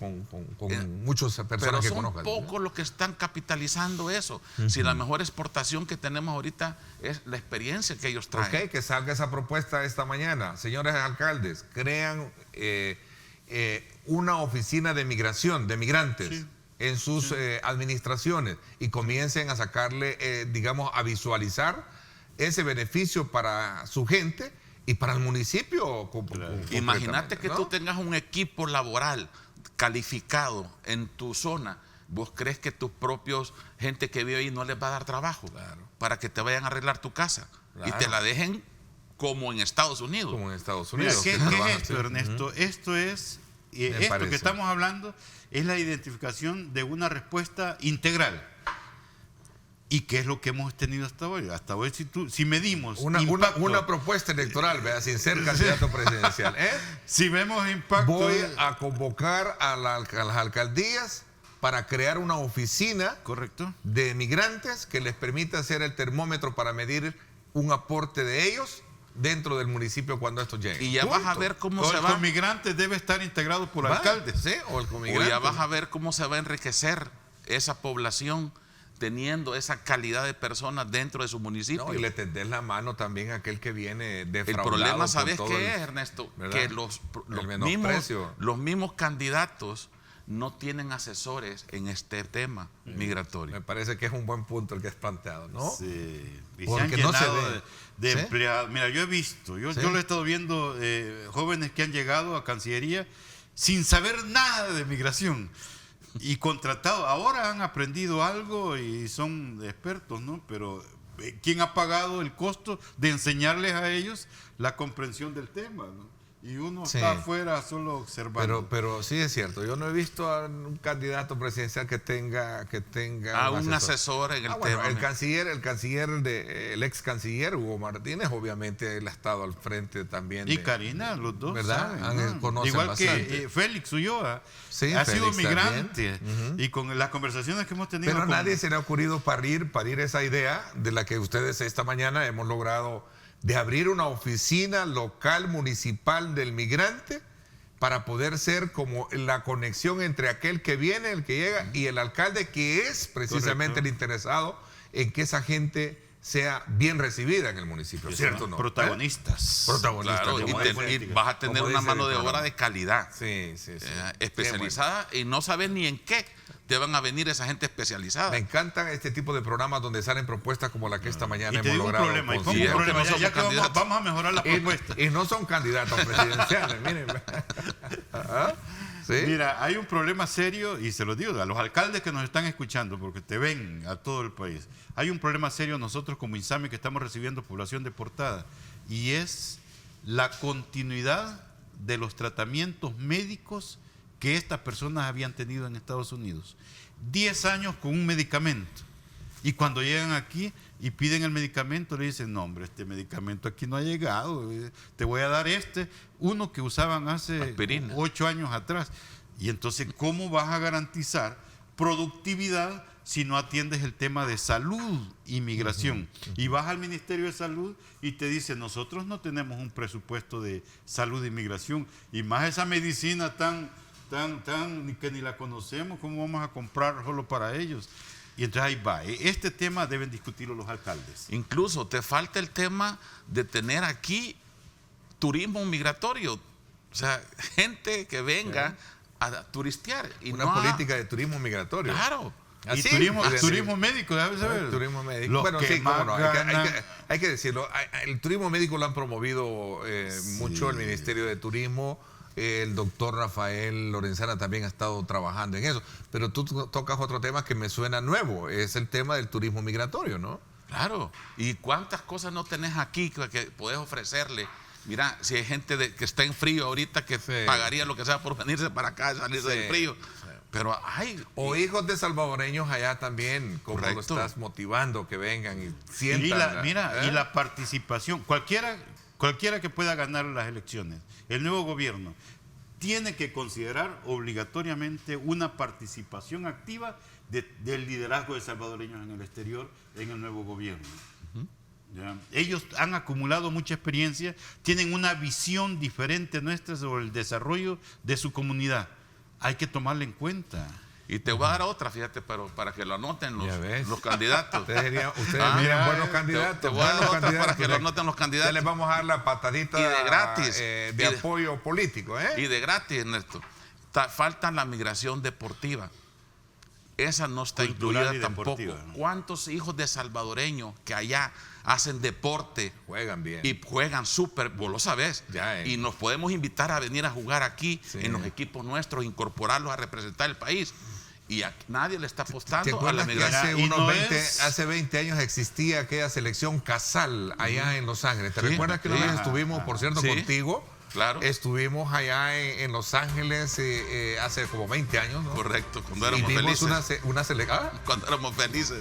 muchas personas que conozco. Pero son pocos los que están capitalizando eso. Si la mejor exportación que tenemos ahorita es la experiencia que ellos traen. Ok, que salga esa propuesta esta mañana. Señores alcaldes, crean una oficina de migración, de migrantes, en sus administraciones, y comiencen a sacarle, digamos, a visualizar ese beneficio para su gente y para el municipio. Imagínate que tú tengas un equipo laboral calificado en tu zona. ¿Vos crees que tus propios gente que vive ahí no les va a dar trabajo para que te vayan a arreglar tu casa y te la dejen como en Estados Unidos? Como en Estados Unidos. Mira, ¿qué es esto, Ernesto? Esto es, esto que estamos hablando es la identificación de una respuesta integral. ¿Y qué es lo que hemos tenido hasta hoy? Hasta hoy, si medimos una propuesta electoral, ¿verdad? Sin ser candidato presidencial. Si vemos impacto... Voy a convocar a las alcaldías para crear una oficina de migrantes que les permita hacer el termómetro para medir un aporte de ellos dentro del municipio cuando estos lleguen. Y ya vas a ver cómo se va. El comigrante debe estar integrado por alcaldes. Sí, o el comigrante. O ya vas a ver cómo se va a enriquecer esa población teniendo esa calidad de personas dentro de su municipio. No, y le tendés la mano también a aquel que viene defraudado. El problema, ¿sabes qué es, Ernesto? ¿verdad? Que los mismos candidatos no tienen asesores en este tema migratorio. Me parece que es un buen punto el que has planteado, ¿no? Sí. Y porque se han no se llenado ve. de empleados. Mira, yo he visto, yo lo he estado viendo, jóvenes que han llegado a Cancillería sin saber nada de migración y contratados. Ahora han aprendido algo y son expertos, ¿no? Pero ¿quién ha pagado el costo de enseñarles a ellos la comprensión del tema, ¿no? Y uno está afuera solo observando. Pero sí es cierto, yo no he visto a un candidato presidencial que tenga un asesor en el tema. El ex canciller Hugo Martínez, obviamente él ha estado al frente también. Y Karina, los dos, ¿verdad? Saben, ¿no? Igual bastante. Que Félix Ulloa ha sido migrante y con las conversaciones que hemos tenido. Pero a nadie se le ha ocurrido parir esa idea de la que ustedes esta mañana hemos logrado, de abrir una oficina local municipal del migrante para poder ser como la conexión entre aquel que viene, el que llega, y el alcalde, que es precisamente el interesado en que esa gente sea bien recibida en el municipio, ¿cierto? ¿No? Protagonistas. Protagonistas. Claro, y vas a tener una mano de obra de calidad, sí. especializada, y no sabes ni en qué te van a venir esa gente especializada. Me encantan este tipo de programas donde salen propuestas como la que esta mañana hemos logrado. Ya que vamos a mejorar la propuesta. Y no son candidatos presidenciales, miren. ¿Sí? Mira, hay un problema serio, y se lo digo a los alcaldes que nos están escuchando, porque te ven a todo el país. Hay un problema serio nosotros como INSAMI que estamos recibiendo población deportada, y es la continuidad de los tratamientos médicos que estas personas habían tenido en Estados Unidos. 10 años con un medicamento. Y cuando llegan aquí y piden el medicamento, le dicen, no, hombre, este medicamento aquí no ha llegado, te voy a dar uno que usaban hace aspirina. 8 años atrás. Y entonces, ¿cómo vas a garantizar productividad si no atiendes el tema de salud y migración? Y vas al Ministerio de Salud y te dice, nosotros no tenemos un presupuesto de salud y migración, y más esa medicina tan que ni la conocemos, ¿cómo vamos a comprar solo para ellos? Y entonces ahí va. Este tema deben discutirlo los alcaldes. Incluso te falta el tema de tener aquí turismo migratorio. O sea, gente que venga a turistear. Y una política de turismo migratorio. Claro. Y turismo médico, ¿sabes? Turismo médico. Bueno, sí, cómo no. Hay que decirlo. El turismo médico lo han promovido mucho el Ministerio de Turismo. El doctor Rafael Lorenzana también ha estado trabajando en eso. Pero tú tocas otro tema que me suena nuevo. Es el tema del turismo migratorio, ¿no? Claro. ¿Y cuántas cosas no tenés aquí que podés ofrecerle? Mira, si hay gente que está en frío ahorita que pagaría lo que sea por venirse para acá y salirse del frío. Pero hay... O hijos de salvadoreños allá también, como lo estás motivando que vengan y sientan. Y la participación, cualquiera que pueda ganar las elecciones, el nuevo gobierno tiene que considerar obligatoriamente una participación activa del liderazgo de salvadoreños en el exterior en el nuevo gobierno. Ellos han acumulado mucha experiencia, tienen una visión diferente nuestra sobre el desarrollo de su comunidad. Hay que tomarla en cuenta. Y te voy a dar otra, fíjate, pero para que lo anoten los candidatos. Ustedes miren buenos candidatos. Te voy a dar otra para que lo anoten los candidatos. Les vamos a dar la patadita y de gratis, de apoyo político. Y de gratis, Ernesto. Falta la migración deportiva. Esa no está incluida tampoco. ¿No? ¿Cuántos hijos de salvadoreños que allá hacen deporte? Juegan bien. Y juegan súper, vos lo sabés. Y nos podemos invitar a venir a jugar aquí en los equipos nuestros, incorporarlos a representar el país. Y nadie le está apostando a la migración. Hace 20 años existía aquella selección Casal allá en Los Ángeles. ¿Te recuerdas que una vez estuvimos, por cierto, contigo? Claro. Estuvimos allá en Los Ángeles hace como 20 años, ¿no? Correcto, cuando éramos felices. Una selección. Cuando éramos felices.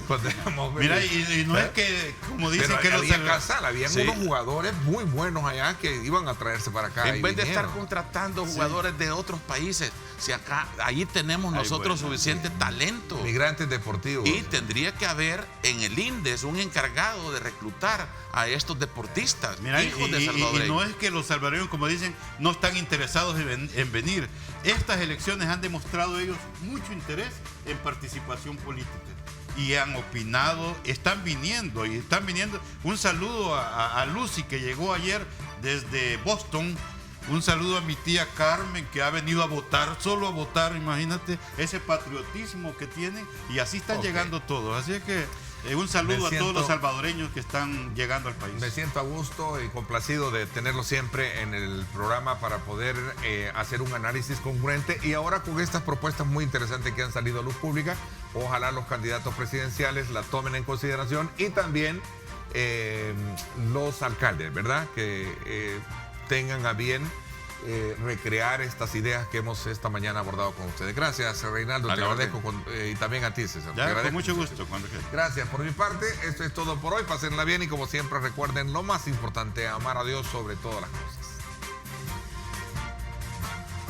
Mira, y no es que, como dicen, pero que había Casal, habían unos jugadores muy buenos allá que iban a traerse para acá. En vez de estar contratando jugadores de otros países, si allí tenemos nosotros suficiente talento. Migrantes deportivos. Y tendría que haber en el INDES un encargado de reclutar a estos deportistas, hijos de salvadoreños. Y no es que los salvadoreños, como dicen, no están interesados en venir. Estas elecciones han demostrado ellos mucho interés en participación política. Y han opinado, están viniendo. Un saludo a Lucy, que llegó ayer desde Boston. Un saludo a mi tía Carmen, que ha venido a votar, solo a votar. Imagínate ese patriotismo que tienen. Y así están llegando todos. Así es que un saludo a todos los salvadoreños que están llegando al país. Me siento a gusto y complacido de tenerlo siempre en el programa para poder hacer un análisis congruente. Y ahora con estas propuestas muy interesantes que han salido a luz pública, ojalá los candidatos presidenciales la tomen en consideración y también los alcaldes, ¿verdad? Que tengan a bien recrear estas ideas que hemos esta mañana abordado con ustedes. Gracias, Reinaldo, te agradezco y también a ti, César. Con mucho gusto. Gracias. Por mi parte, esto es todo por hoy. Pásenla bien y como siempre recuerden lo más importante, amar a Dios sobre todas las cosas.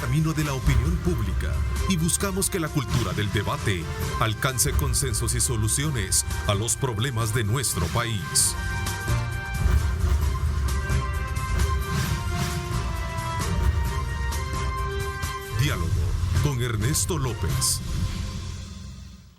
Camino de la opinión pública y buscamos que la cultura del debate alcance consensos y soluciones a los problemas de nuestro país. Diálogo con Ernesto López.